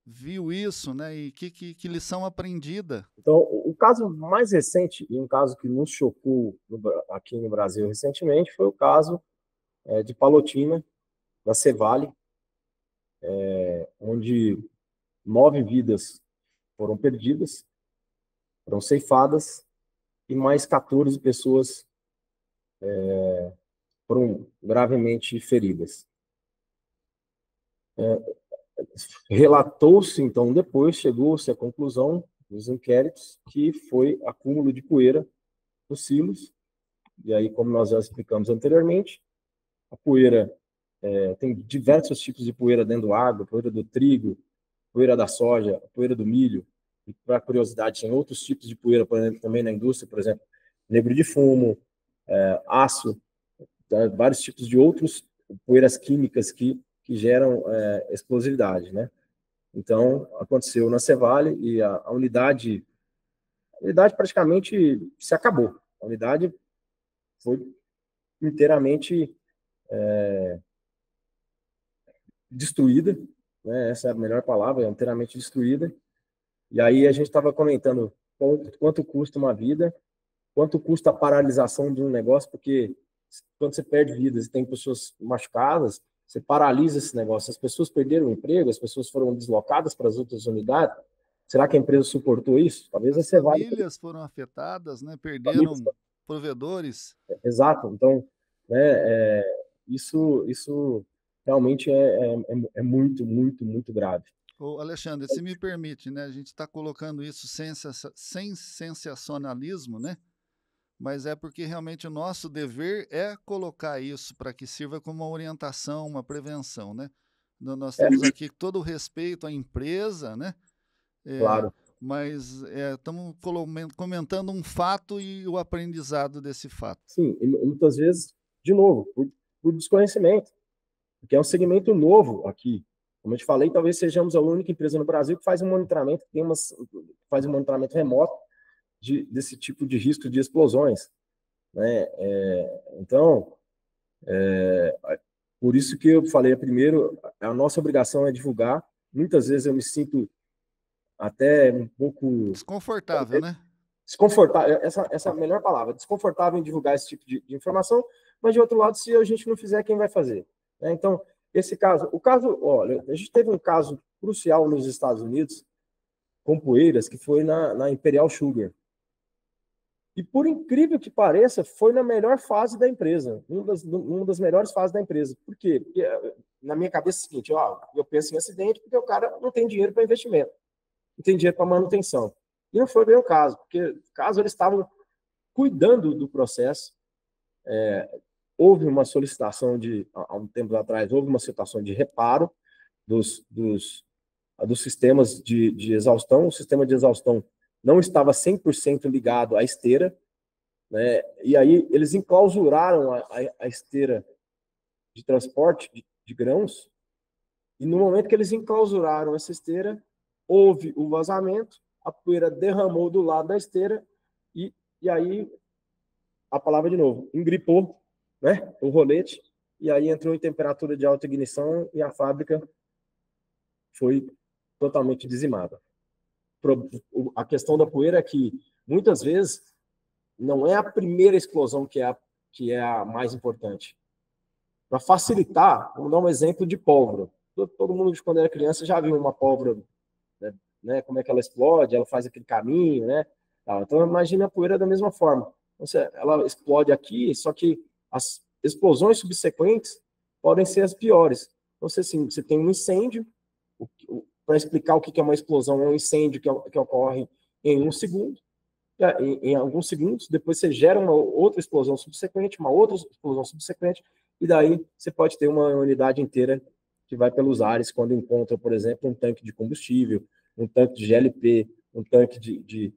viu isso, né? E que lição aprendida? então, o caso mais recente, e um caso que nos chocou aqui no Brasil recentemente, foi o caso de Palotina, da Cevale, onde 9 vidas foram perdidas, foram ceifadas, e mais 14 pessoas foram gravemente feridas. Relatou-se, então, depois, chegou-se à conclusão dos inquéritos que foi acúmulo de poeira nos silos, e aí, como nós já explicamos anteriormente, a poeira, tem diversos tipos de poeira dentro da água, poeira do trigo, poeira da soja, poeira do milho, e para curiosidade, tem outros tipos de poeira também na indústria, por exemplo, negro de fumo, aço, vários tipos de outros poeiras químicas que geram explosividade, né? Então, aconteceu na Cevale e a unidade praticamente se acabou. A unidade foi inteiramente destruída, né? Essa é a melhor palavra, inteiramente destruída. E aí a gente estava comentando quanto custa uma vida, quanto custa a paralisação de um negócio, porque quando você perde vidas e tem pessoas machucadas, você paralisa esse negócio. As pessoas perderam o emprego, as pessoas foram deslocadas para as outras unidades. Será que a empresa suportou isso? Talvez As você vá. famílias foram afetadas, né? Perderam provedores. Exato. Então, né, isso realmente é muito, muito, muito grave. Ô, Alexandre, se me permite, né? A gente está colocando isso sem sensacionalismo, né? Mas é porque realmente o nosso dever é colocar isso para que sirva como uma orientação, uma prevenção, né? Nós temos aqui todo o respeito à empresa, né? Claro. Mas estamos comentando um fato e o aprendizado desse fato. Sim, e muitas vezes, de novo, por desconhecimento, porque é um segmento novo aqui. Como eu te falei, talvez sejamos a única empresa no Brasil que faz um monitoramento, faz um monitoramento remoto desse tipo de risco de explosões, né? Então, por isso que eu falei primeiro, a nossa obrigação é divulgar. Muitas vezes eu me sinto até um pouco desconfortável, né? Desconfortável, essa é a melhor palavra, desconfortável em divulgar esse tipo de informação, mas de outro lado, se a gente não fizer, quem vai fazer? Né? Então, olha, a gente teve um caso crucial nos Estados Unidos, com Poeiras, que foi na Imperial Sugar. E por incrível que pareça, foi na melhor fase da empresa, uma das melhores fases da empresa. Por quê? Porque na minha cabeça é o seguinte, eu penso em acidente porque o cara não tem dinheiro para investimento, não tem dinheiro para manutenção. E não foi bem o caso, porque no caso eles estavam cuidando do processo. Houve uma solicitação há um tempo atrás, houve uma situação de reparo dos sistemas de exaustão. O sistema de exaustão não estava 100% ligado à esteira, né? E aí eles enclausuraram a esteira de transporte de grãos, e no momento que eles enclausuraram essa esteira, houve o vazamento, a poeira derramou do lado da esteira e aí, a palavra de novo, engripou, né, o rolete, e aí entrou em temperatura de alta ignição e a fábrica foi totalmente dizimada. A questão da poeira é que, muitas vezes, não é a primeira explosão que é a mais importante. Para facilitar, vamos dar um exemplo de pólvora. Todo mundo, quando era criança, já viu uma pólvora, né, como é que ela explode, ela faz aquele caminho, né? Então, imagine a poeira da mesma forma. Ela explode aqui, só que as explosões subsequentes podem ser as piores. Então, você tem um incêndio, para explicar o que é uma explosão, é um incêndio que ocorre em 1 segundo. em alguns segundos, depois você gera uma outra explosão subsequente, uma outra explosão subsequente, e daí você pode ter uma unidade inteira que vai pelos ares quando encontra, por exemplo, um tanque de combustível, um tanque de GLP, um tanque de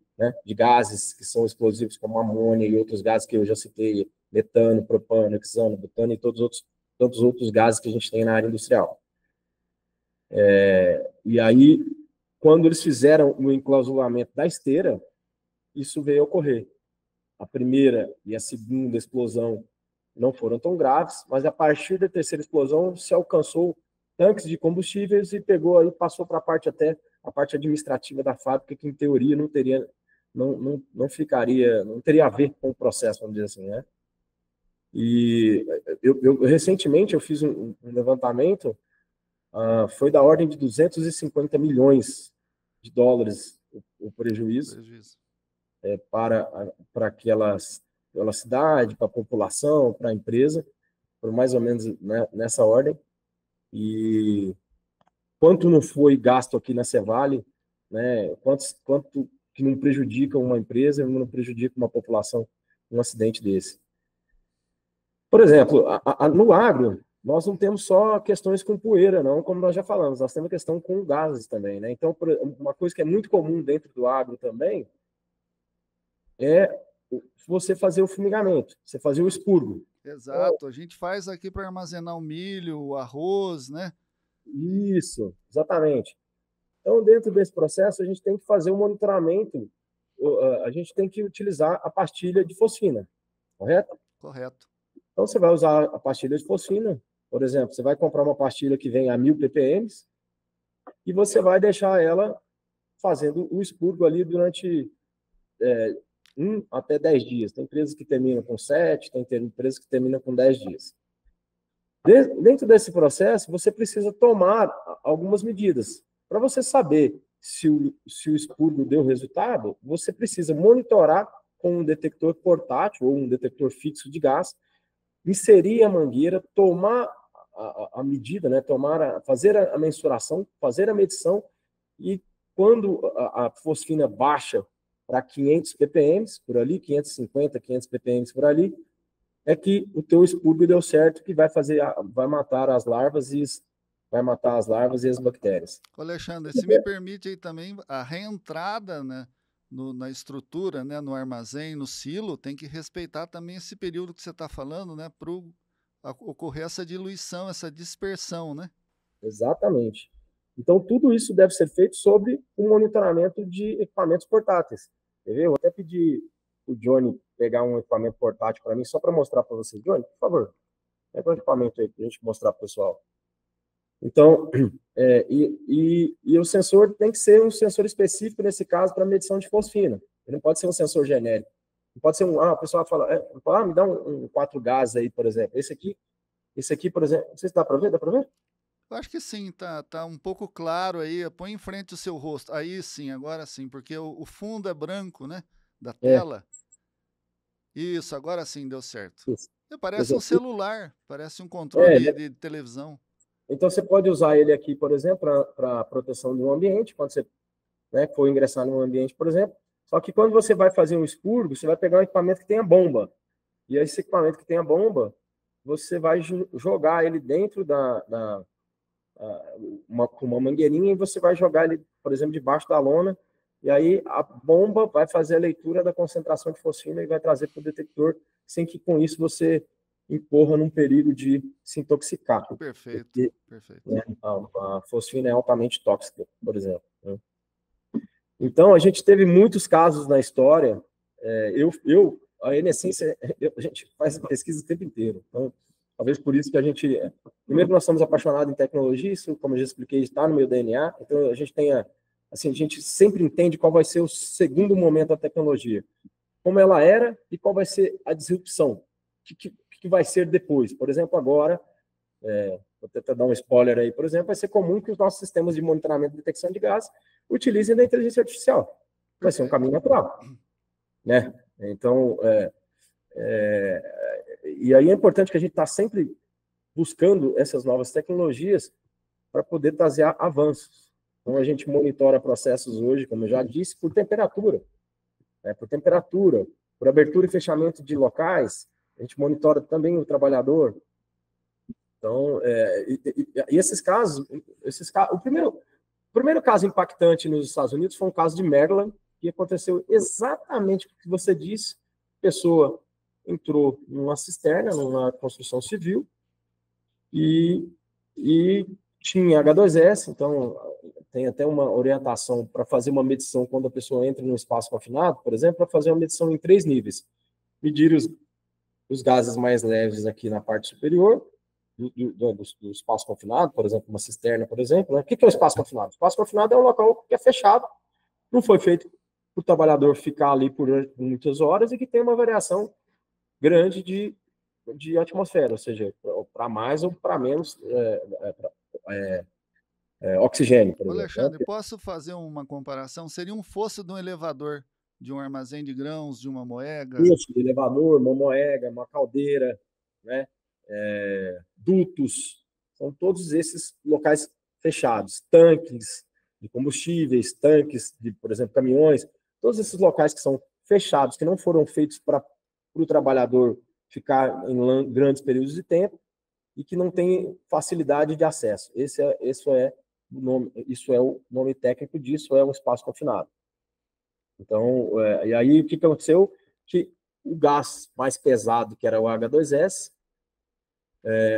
gases que são explosivos, como amônia e outros gases que eu já citei, metano, propano, hexano, butano e tantos outros gases que a gente tem na área industrial. E aí, quando eles fizeram o enclausulamento da esteira, isso veio a ocorrer. A primeira e a segunda explosão não foram tão graves, mas a partir da terceira explosão se alcançou tanques de combustíveis e pegou aí, passou para a parte administrativa da fábrica, que em teoria não teria a ver com o processo, vamos dizer assim, né? E recentemente eu fiz um levantamento, foi da ordem de 250 milhões de dólares o prejuízo. Para aquela cidade, para a população, para a empresa, por mais ou menos, né, nessa ordem. E quanto não foi gasto aqui na Cevale, né, quanto que não prejudica uma empresa, não prejudica uma população, um acidente desse. Por exemplo, no agro, nós não temos só questões com poeira, não, como nós já falamos, nós temos questão com gases também, né? Então, uma coisa que é muito comum dentro do agro também é você fazer o fumigamento, você fazer o expurgo. Exato, a gente faz aqui para armazenar o milho, o arroz, né? Isso, exatamente. Então, dentro desse processo, a gente tem que fazer um monitoramento, a gente tem que utilizar a pastilha de fosfina, correto? Correto. Então, você vai usar a pastilha de fosfina, por exemplo, você vai comprar uma pastilha que vem a 1000 ppm e você vai deixar ela fazendo o expurgo ali durante 1 até 10 dias. Tem empresas que terminam com 7, tem empresas que terminam com 10 dias. Dentro desse processo, você precisa tomar algumas medidas. Para você saber se o expurgo deu resultado, você precisa monitorar com um detector portátil ou um detector fixo de gás, inserir a mangueira, tomar a medida, né, fazer a mensuração, fazer a medição, e quando a fosfina baixa para 500 ppm por ali, 550, 500 ppm por ali, é que o teu expurgo deu certo, que vai matar as larvas e as bactérias. Alexandre, se me permite aí também, a reentrada, né, na estrutura, né, no armazém, no silo, tem que respeitar também esse período que você está falando, né, para ocorrer essa diluição, essa dispersão, né? Exatamente. Então, tudo isso deve ser feito sob o monitoramento de equipamentos portáteis. Eu vou até pedir o Johnny pegar um equipamento portátil para mim, só para mostrar para vocês. Johnny, por favor, pega um equipamento aí para a gente mostrar para o pessoal. Então, e o sensor tem que ser um sensor específico, nesse caso, para medição de fosfina. Ele não pode ser um sensor genérico. Não pode ser o pessoal fala, me dá um 4 gases aí, por exemplo. Esse aqui, por exemplo, não sei se dá para ver, Eu acho que sim, tá um pouco claro aí. Põe em frente o seu rosto. Aí sim, agora sim, porque o fundo é branco, né? Da tela. Isso, agora sim deu certo. Isso. Parece um celular, parece um controle de televisão. Então, você pode usar ele aqui, por exemplo, para proteção do ambiente, quando você for ingressar no ambiente, por exemplo. Só que quando você vai fazer um expurgo, você vai pegar um equipamento que tenha bomba. E esse equipamento que tenha bomba, você vai jogar ele dentro com uma mangueirinha, e você vai jogar ele, por exemplo, debaixo da lona, e aí a bomba vai fazer a leitura da concentração de fosfina e vai trazer para o detector, sem que com isso você incorra num perigo de se intoxicar. Perfeito, porque, perfeito. Né, a fosfina é altamente tóxica, por exemplo. Né? Então, a gente teve muitos casos na história. A Enescência, a gente faz pesquisa o tempo inteiro. Então, talvez por isso que a gente... Primeiro, nós somos apaixonados em tecnologia, isso, como eu já expliquei, está no meu DNA. Então, a gente sempre entende qual vai ser o segundo momento da tecnologia. Como ela era e qual vai ser a disrupção. O que vai ser depois. Por exemplo, agora, vou tentar dar um spoiler aí, por exemplo, vai ser comum que os nossos sistemas de monitoramento e detecção de gás utilizem da inteligência artificial. Vai ser um caminho natural. Né? Então, e aí é importante que a gente está sempre buscando essas novas tecnologias para poder trazer avanços. Então, a gente monitora processos hoje, como eu já disse, por temperatura. né, por temperatura, por abertura e fechamento de locais, a gente monitora também o trabalhador. Então, e esses casos, o primeiro caso impactante nos Estados Unidos foi um caso de Maryland, que aconteceu exatamente o que você disse. A pessoa entrou numa cisterna, numa construção civil, e tinha H2S, então tem até uma orientação para fazer uma medição quando a pessoa entra num espaço confinado, por exemplo, para fazer uma medição em 3 níveis. Medir os gases mais leves aqui na parte superior, do espaço confinado, por exemplo, uma cisterna, por exemplo. Né? O que é o espaço confinado? O espaço confinado é um local que é fechado, não foi feito para o trabalhador ficar ali por muitas horas e que tem uma variação grande de atmosfera, ou seja, para mais ou para menos oxigênio, por exemplo. Alexandre, posso fazer uma comparação? Seria um fosso de um elevador, de um armazém de grãos, de uma moega? Isso, de elevador, uma moega, uma caldeira, né? Dutos, são todos esses locais fechados, tanques de combustíveis, tanques de, por exemplo, caminhões, todos esses locais que são fechados, que não foram feitos para o trabalhador ficar em grandes períodos de tempo e que não tem facilidade de acesso. Isso é o nome técnico disso, é um espaço confinado. Então, e aí o que aconteceu? Que o gás mais pesado, que era o H2S,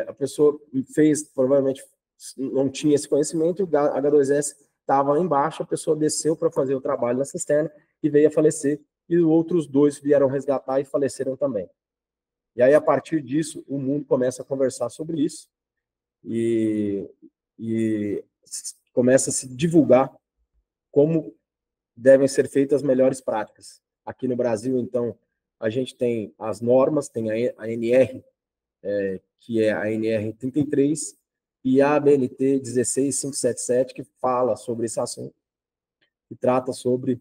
a pessoa fez, provavelmente não tinha esse conhecimento, o H2S estava embaixo, a pessoa desceu para fazer o trabalho na cisterna e veio a falecer, e outros 2 vieram resgatar e faleceram também. E aí, a partir disso, o mundo começa a conversar sobre isso e começa a se divulgar como devem ser feitas as melhores práticas. Aqui no Brasil, então, a gente tem as normas, tem a NR, que é a NR 33, e a ABNT 16577, que fala sobre esse assunto, que trata sobre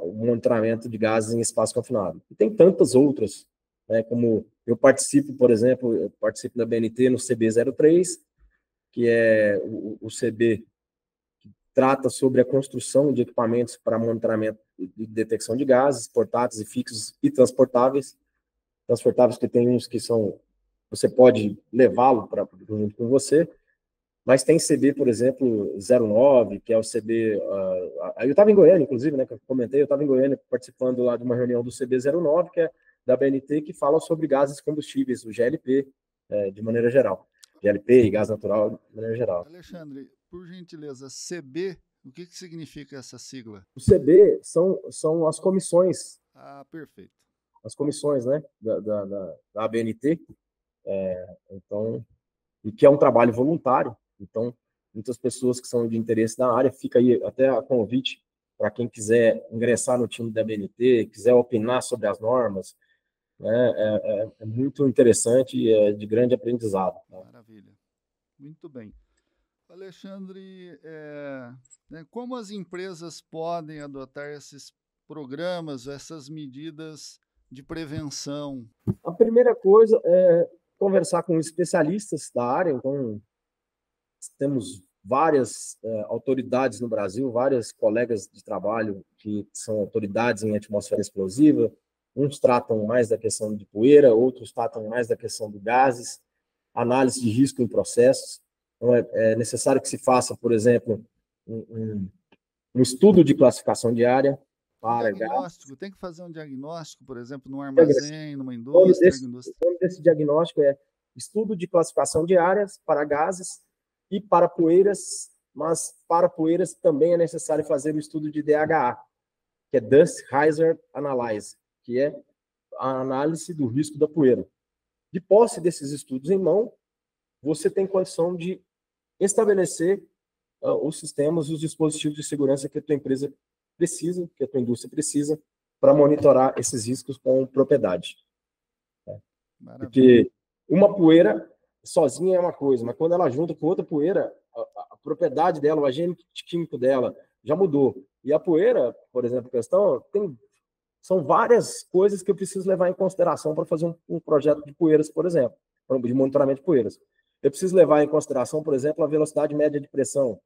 o monitoramento de gases em espaço confinado. E tem tantas outras, né, como eu participo, por exemplo, da ABNT no CB03, que é o CB que trata sobre a construção de equipamentos para monitoramento de detecção de gases, portáteis e fixos e transportáveis. Transportáveis que tem uns que são, você pode levá-lo junto com você, mas tem CB, por exemplo, 09, que é o CB... eu estava em Goiânia, inclusive, né, que eu comentei, eu estava em Goiânia participando lá de uma reunião do CB 09, que é da BNT, que fala sobre gases combustíveis, o GLP, de maneira geral. GLP e gás natural, de maneira geral. Alexandre, por gentileza, CB, o que significa essa sigla? O CB são as comissões. Ah, perfeito. As comissões, né, da ABNT, então, e que é um trabalho voluntário. Então, muitas pessoas que são de interesse da área, fica aí até a convite para quem quiser ingressar no time da ABNT, quiser opinar sobre as normas, né, é muito interessante e é de grande aprendizado. Tá? Maravilha. Muito bem. Alexandre, né, como as empresas podem adotar esses programas, essas medidas de prevenção? A primeira coisa é conversar com especialistas da área. Então, temos várias autoridades no Brasil, várias colegas de trabalho que são autoridades em atmosfera explosiva. Uns tratam mais da questão de poeira, outros tratam mais da questão de gases, análise de risco em processos. Então, é necessário que se faça, por exemplo, um estudo de classificação de área para diagnóstico, tem que fazer um diagnóstico, por exemplo, num armazém, numa indústria. O nome desse diagnóstico é estudo de classificação de áreas para gases e para poeiras, mas para poeiras também é necessário fazer o estudo de DHA, que é Dust Hazard Analysis, que é a análise do risco da poeira. De posse desses estudos em mão, você tem condição de estabelecer os sistemas e os dispositivos de segurança que a tua empresa precisa, que a tua indústria precisa, para monitorar esses riscos com propriedade. Maravilha. Porque uma poeira sozinha é uma coisa, mas quando ela junta com outra poeira, a propriedade dela, o agente químico dela já mudou. E a poeira, por exemplo, são várias coisas que eu preciso levar em consideração para fazer um projeto de poeiras, por exemplo, de monitoramento de poeiras. Eu preciso levar em consideração, por exemplo, a velocidade média de pressão.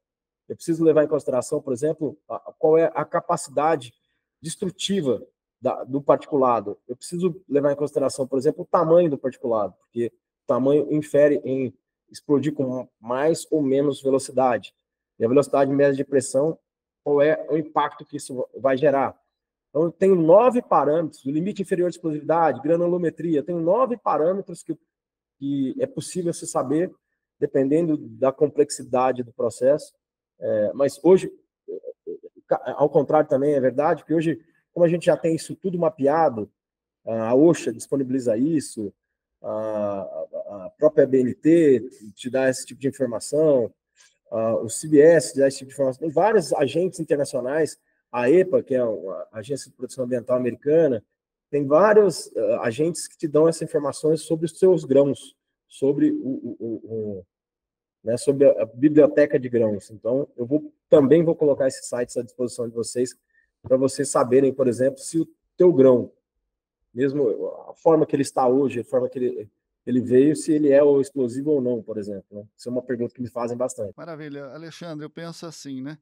Eu preciso levar em consideração, por exemplo, qual é a capacidade destrutiva do particulado, eu preciso levar em consideração, por exemplo, o tamanho do particulado, porque o tamanho infere em explodir com mais ou menos velocidade. E a velocidade média de pressão, qual é o impacto que isso vai gerar? Então, eu tenho 9 parâmetros, o limite inferior de explosividade, granulometria, eu tenho 9 parâmetros que é possível se saber, dependendo da complexidade do processo. Mas hoje, ao contrário também, é verdade que hoje, como a gente já tem isso tudo mapeado, a OSHA disponibiliza isso, a própria BNT te dá esse tipo de informação, o CBS te dá esse tipo de informação, tem vários agentes internacionais, a EPA, que é a Agência de Proteção Ambiental Americana, tem vários agentes que te dão essas informações sobre os seus grãos, sobre né, sobre a biblioteca de grãos. Então, eu também vou colocar esses sites à disposição de vocês, para vocês saberem, por exemplo, se o teu grão, mesmo a forma que ele está hoje, a forma que ele veio, se ele é explosivo ou não, por exemplo. Né? Isso é uma pergunta que me fazem bastante. Maravilha. Alexandre, eu penso assim, né?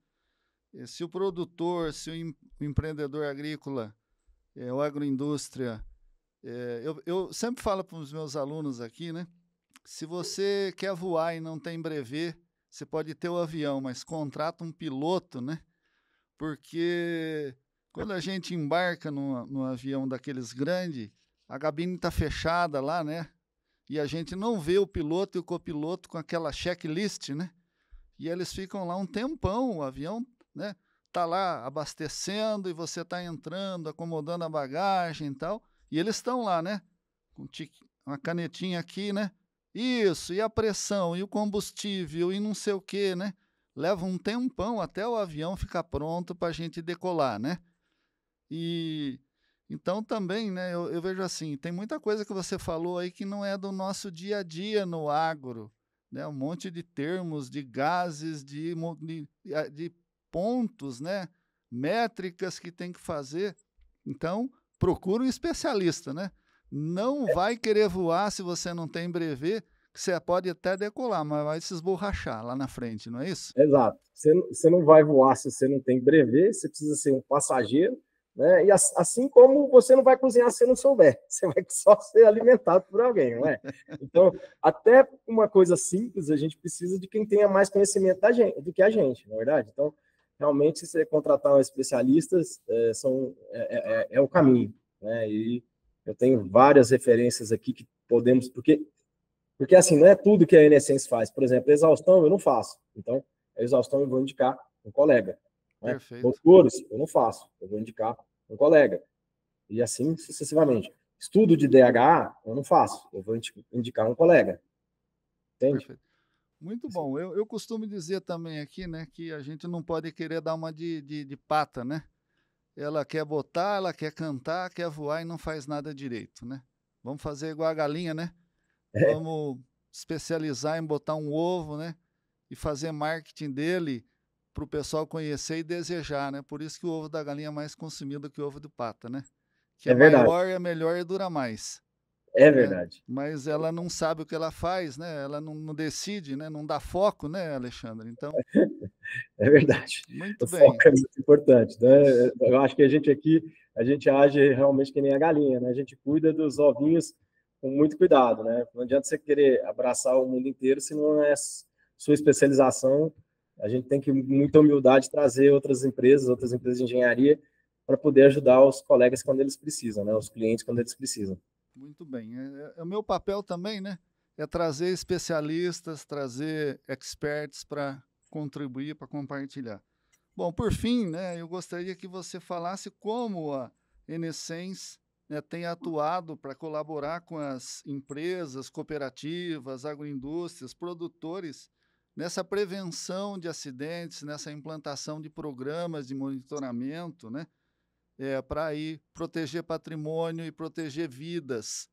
Se o produtor, se o empreendedor agrícola, ou agroindústria, eu sempre falo para os meus alunos aqui, né? Se você quer voar e não tem brevet, você pode ter o avião, mas contrata um piloto, né? Porque quando a gente embarca num avião daqueles grandes, a cabine está fechada lá, né? E a gente não vê o piloto e o copiloto com aquela checklist, né? E eles ficam lá um tempão, o avião, né? Tá lá abastecendo e você tá entrando, acomodando a bagagem e tal. E eles estão lá, né? Com uma canetinha aqui, né? Isso, e a pressão, e o combustível, e não sei o quê, né? Leva um tempão até o avião ficar pronto para a gente decolar, né? E então também, né? Eu vejo assim, tem muita coisa que você falou aí que não é do nosso dia a dia no agro, né? Um monte de termos, de gases, de pontos, né? Métricas que tem que fazer. Então, procura um especialista, né? Não vai querer voar se você não tem brevet, que você pode até decolar, mas vai se esborrachar lá na frente, não é isso? Exato. Você não vai voar se você não tem brevet, você precisa ser um passageiro, né? E assim como você não vai cozinhar se você não souber, você vai só ser alimentado por alguém, não é? Então, até uma coisa simples, a gente precisa de quem tenha mais conhecimento do que a gente, na verdade. Então, realmente, se você contratar um especialista, é o caminho, né? E eu tenho várias referências aqui que podemos, porque assim, não é tudo que a NSense faz. Por exemplo, exaustão eu não faço. Então, a exaustão eu vou indicar um colega. Né? Perfeito. Motores eu não faço. Eu vou indicar um colega. E assim sucessivamente. Estudo de DHA eu não faço. Eu vou indicar um colega. Entende? Perfeito. Muito bom. Eu costumo dizer também aqui, né, que a gente não pode querer dar uma de pata, né? Ela quer botar, ela quer cantar, quer voar e não faz nada direito, né? Vamos fazer igual a galinha, né? Vamos especializar em botar um ovo, né? E fazer marketing dele para o pessoal conhecer e desejar, né? Por isso que o ovo da galinha é mais consumido que o ovo do pata, né? Que é maior, é melhor e dura mais. É verdade. Né? Mas ela não sabe o que ela faz, né? Ela não decide, né? Não dá foco, né, Alexandre? Então... É verdade. Muito bem. Foco é muito importante. Né? Eu acho que a gente age realmente que nem a galinha, né? A gente cuida dos ovinhos com muito cuidado, né? Não adianta você querer abraçar o mundo inteiro se não é sua especialização. A gente tem que, com muita humildade, trazer outras empresas de engenharia para poder ajudar os colegas quando eles precisam, né? Os clientes quando eles precisam. Muito bem. O meu papel também, né? É trazer especialistas, trazer experts para contribuir, para compartilhar. Bom, por fim, né? Eu gostaria que você falasse como a NSense, né, tem atuado para colaborar com as empresas, cooperativas, agroindústrias, produtores, nessa prevenção de acidentes, nessa implantação de programas de monitoramento, né, para aí proteger patrimônio e proteger vidas.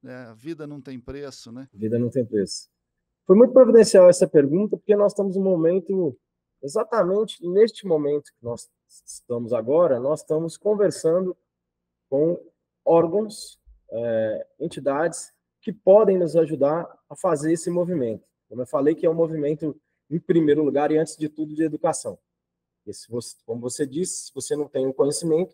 A vida não tem preço, né? Vida não tem preço. Foi muito providencial essa pergunta, porque nós estamos num momento, exatamente neste momento que nós estamos agora, nós estamos conversando com órgãos, entidades que podem nos ajudar a fazer esse movimento. Como eu falei, que é um movimento, em primeiro lugar, e antes de tudo, de educação. Como você disse, se você não tem o conhecimento,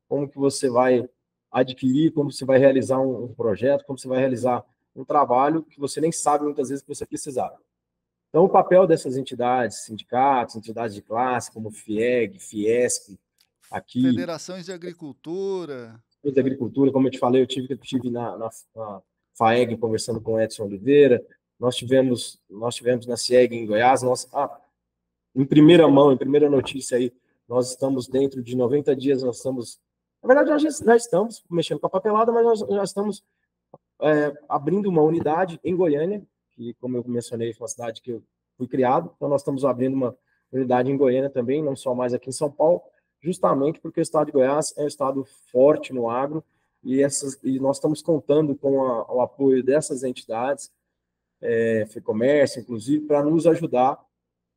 como que você vai adquirir, como você vai realizar um projeto, como você vai realizar um trabalho que você nem sabe muitas vezes que você precisava. Então, o papel dessas entidades, sindicatos, entidades de classe, como FIEG, Fiesp, aqui, Federações de Agricultura. de Agricultura, como eu te falei, eu tive na FAEG conversando com o Edson Oliveira, nós tivemos na CIEG em Goiás, em primeira mão, em primeira notícia aí, nós estamos dentro de 90 dias, nós estamos, na verdade, nós já estamos mexendo com a papelada, mas nós já estamos abrindo uma unidade em Goiânia, que, como eu mencionei, foi uma cidade que eu fui criado, então nós estamos abrindo uma unidade em Goiânia também, não só mais aqui em São Paulo, justamente porque o estado de Goiás é um estado forte no agro, e nós estamos contando com o apoio dessas entidades, FEComércio, inclusive, para nos ajudar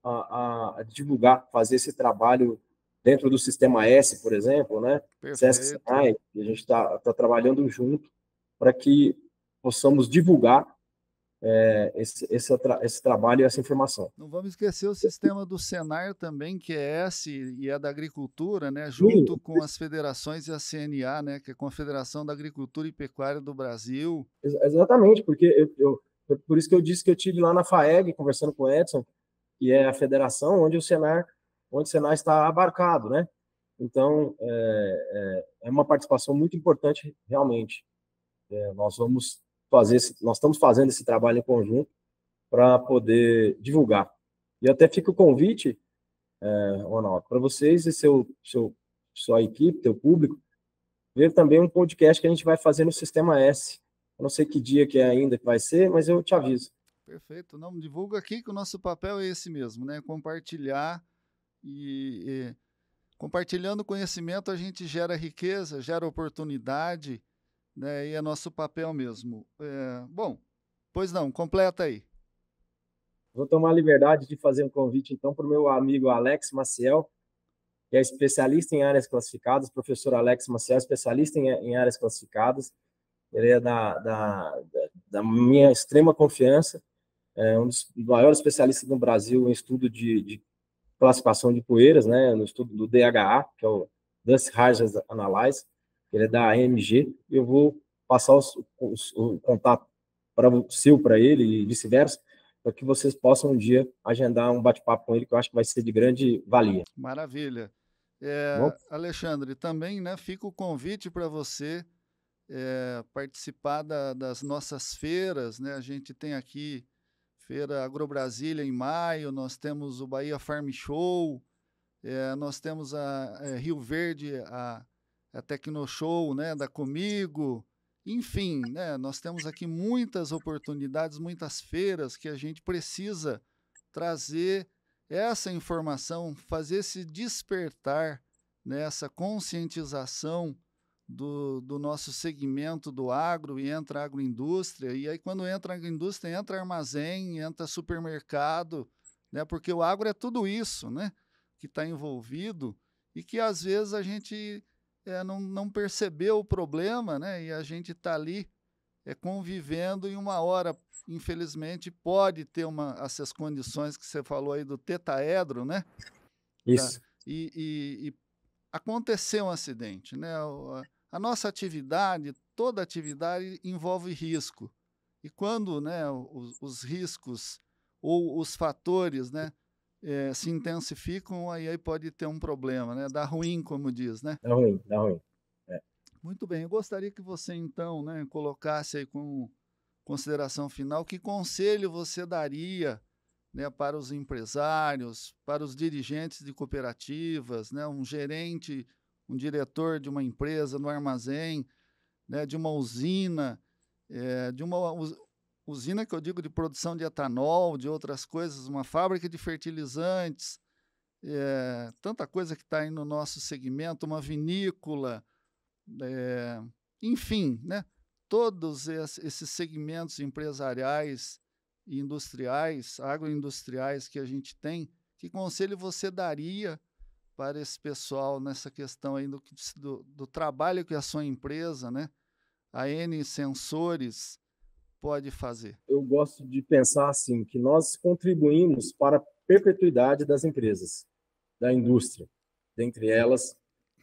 a divulgar, fazer esse trabalho dentro do Sistema S, por exemplo, né? SESC Senai, que a gente está trabalhando junto para que possamos divulgar esse trabalho e essa informação. Não vamos esquecer o sistema do Senar também, que é S e é da Agricultura, né? Junto com as federações e a CNA, né? Que é a Confederação da Agricultura e Pecuária do Brasil. Exatamente, porque por isso que eu disse que eu estive lá na FAEG conversando com o Edson, que é a federação onde o Senar está abarcado, né? Então, é uma participação muito importante, realmente. Nós estamos fazendo esse trabalho em conjunto para poder divulgar. E até fica o convite, Ronaldo, para vocês e sua equipe, teu público, ver também um podcast que a gente vai fazer no Sistema S. Eu não sei que dia que é ainda que vai ser, mas eu te aviso. Perfeito. Não, divulga aqui que o nosso papel é esse mesmo, né? Compartilhar e compartilhando conhecimento a gente gera riqueza, gera oportunidade, né? E é nosso papel mesmo. Bom, pois não, completa aí. Vou tomar a liberdade de fazer um convite, então, para o meu amigo Alex Maciel, que é especialista em áreas classificadas, professor Alex Maciel, especialista em áreas classificadas. Ele é da minha extrema confiança, um dos maiores especialistas no Brasil em estudo de classificação de poeiras, né, no estudo do DHA, que é o Dust Hazard Analysis. Ele é da AMG, e eu vou passar o contato para ele e vice-versa, para que vocês possam um dia agendar um bate-papo com ele, que eu acho que vai ser de grande valia. Maravilha. Alexandre, também, né, fica o convite para você participar das nossas feiras, né? A gente tem aqui Feira AgroBrasília em maio, nós temos o Bahia Farm Show, nós temos a Rio Verde, a Tecnoshow, né, da Comigo, enfim, né, nós temos aqui muitas oportunidades, muitas feiras que a gente precisa trazer essa informação, fazer esse despertar, né, essa conscientização do nosso segmento do agro, e entra a agroindústria, e aí quando entra a agroindústria, entra armazém, entra supermercado, né, porque o agro é tudo isso, né, que está envolvido, e que às vezes a gente não percebeu o problema, né, e a gente está ali convivendo, e uma hora, infelizmente, pode ter essas condições que você falou aí do tetaedro, né? Isso. E aconteceu um acidente, né? A nossa atividade, toda atividade envolve risco. E quando, né, os riscos ou os fatores, né, se intensificam, aí pode ter um problema, né? Dá ruim, como diz, né? Dá ruim. Muito bem, eu gostaria que você, então, né, colocasse aí com consideração final, que conselho você daria, né, para os empresários, para os dirigentes de cooperativas, né, um gerente, um diretor de uma empresa no armazém, né, de uma usina, de uma usina que eu digo de produção de etanol, de outras coisas, uma fábrica de fertilizantes, tanta coisa que está aí no nosso segmento, uma vinícola, enfim, né, todos esses segmentos empresariais e industriais, agroindustriais que a gente tem, que conselho você daria para esse pessoal nessa questão aí do trabalho que a sua empresa, né, a N Sensores, pode fazer? Eu gosto de pensar assim, que nós contribuímos para a perpetuidade das empresas, da indústria, dentre elas,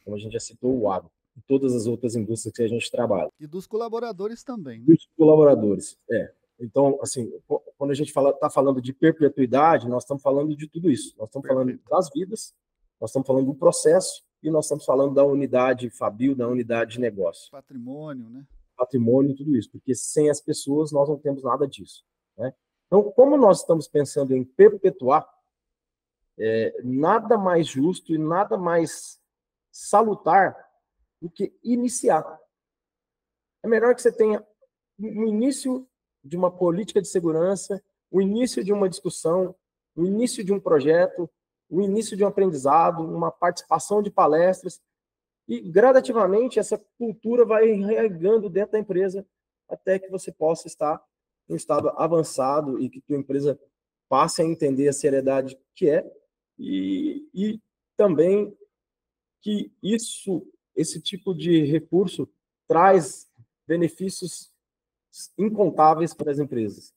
como a gente já citou, o agro. e todas as outras indústrias que a gente trabalha. E dos colaboradores também, né? Dos colaboradores, Então, assim, quando a gente está falando de perpetuidade, nós estamos falando de tudo isso. Nós estamos falando das vidas, nós estamos falando do processo e nós estamos falando da unidade fabril, da unidade de negócio. Patrimônio, né? Patrimônio e tudo isso, porque sem as pessoas nós não temos nada disso, né? Então, como nós estamos pensando em perpetuar, nada mais justo e nada mais salutar do que iniciar. É melhor que você tenha o início de uma política de segurança, o início de uma discussão, o início de um projeto, o início de um aprendizado, uma participação de palestras, e gradativamente essa cultura vai enraizando dentro da empresa até que você possa estar em um estado avançado e que tua empresa passe a entender a seriedade que é e também que esse tipo de recurso traz benefícios incontáveis para as empresas.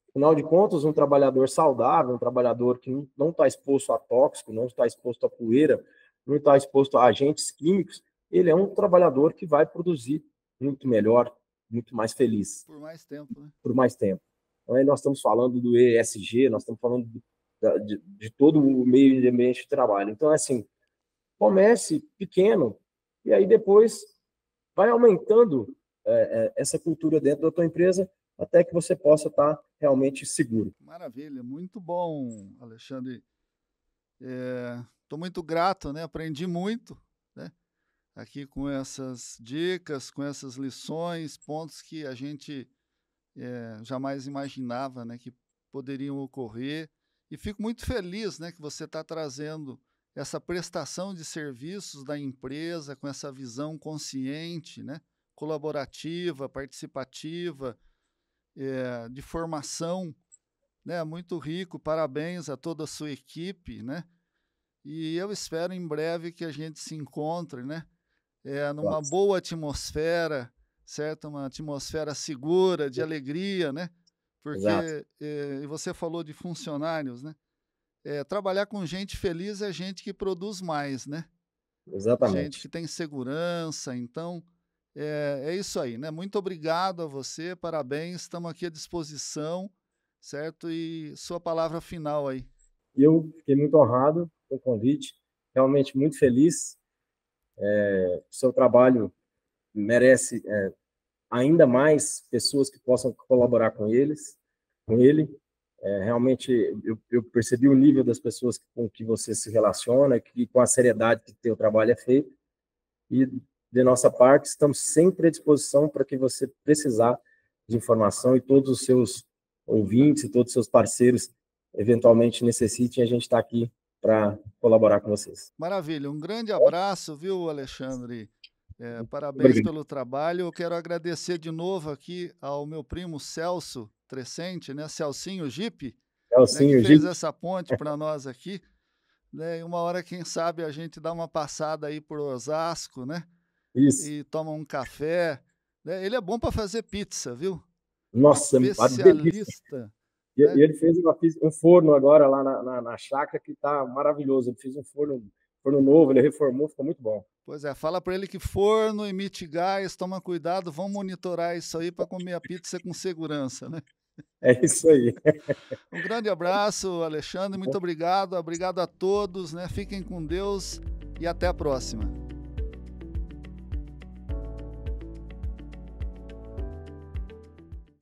Afinal de contas, um trabalhador saudável, um trabalhador que não está exposto a tóxico, não está exposto a poeira, não está exposto a agentes químicos, ele é um trabalhador que vai produzir muito melhor, muito mais feliz. Por mais tempo, né? Por mais tempo. Então, aí nós estamos falando do ESG, nós estamos falando de todo o meio ambiente de trabalho. Então, assim, comece pequeno e aí depois vai aumentando essa cultura dentro da tua empresa até que você possa estar realmente seguro. Maravilha, muito bom, Alexandre. Estou muito grato, né? Aprendi muito, né? Aqui com essas dicas, com essas lições, pontos que a gente jamais imaginava, né, que poderiam ocorrer. E fico muito feliz, né, que você está trazendo essa prestação de serviços da empresa com essa visão consciente, né, colaborativa, participativa, de formação, né, muito rico. Parabéns a toda a sua equipe, né? E eu espero em breve que a gente se encontre, né, numa boa atmosfera, certo? Uma atmosfera segura, de alegria, né? Porque e você falou de funcionários, né? Trabalhar com gente feliz é gente que produz mais, né? Exatamente. Gente que tem segurança. Então, é isso aí, né? Muito obrigado a você, parabéns, estamos aqui à disposição, certo? E sua palavra final aí. Eu fiquei muito honrado com o convite, realmente muito feliz. O seu trabalho merece ainda mais pessoas que possam colaborar com ele. Realmente, eu percebi o nível das pessoas com que você se relaciona, que com a seriedade que o teu trabalho é feito. E, de nossa parte, estamos sempre à disposição para que você precisar de informação e todos os seus ouvintes e todos os seus parceiros eventualmente necessitem, a gente está aqui para colaborar com vocês. Maravilha, um grande abraço, viu, Alexandre? Parabéns pelo trabalho. Eu quero agradecer de novo aqui ao meu primo Celso Trescente, né? Celcinho Jeep, né, que fez essa ponte para nós aqui. Né? E uma hora, quem sabe, a gente dá uma passada aí por Osasco, né? Isso. E toma um café. Né? Ele é bom para fazer pizza, viu? Nossa, especialista. E ele fez um forno agora lá na chácara que está maravilhoso. Ele fez um forno novo, ele reformou, ficou muito bom. Pois é, fala para ele que forno emite gás, toma cuidado, vão monitorar isso aí para comer a pizza com segurança, né? É isso aí. Um grande abraço, Alexandre, muito obrigado a todos, né? Fiquem com Deus e até a próxima.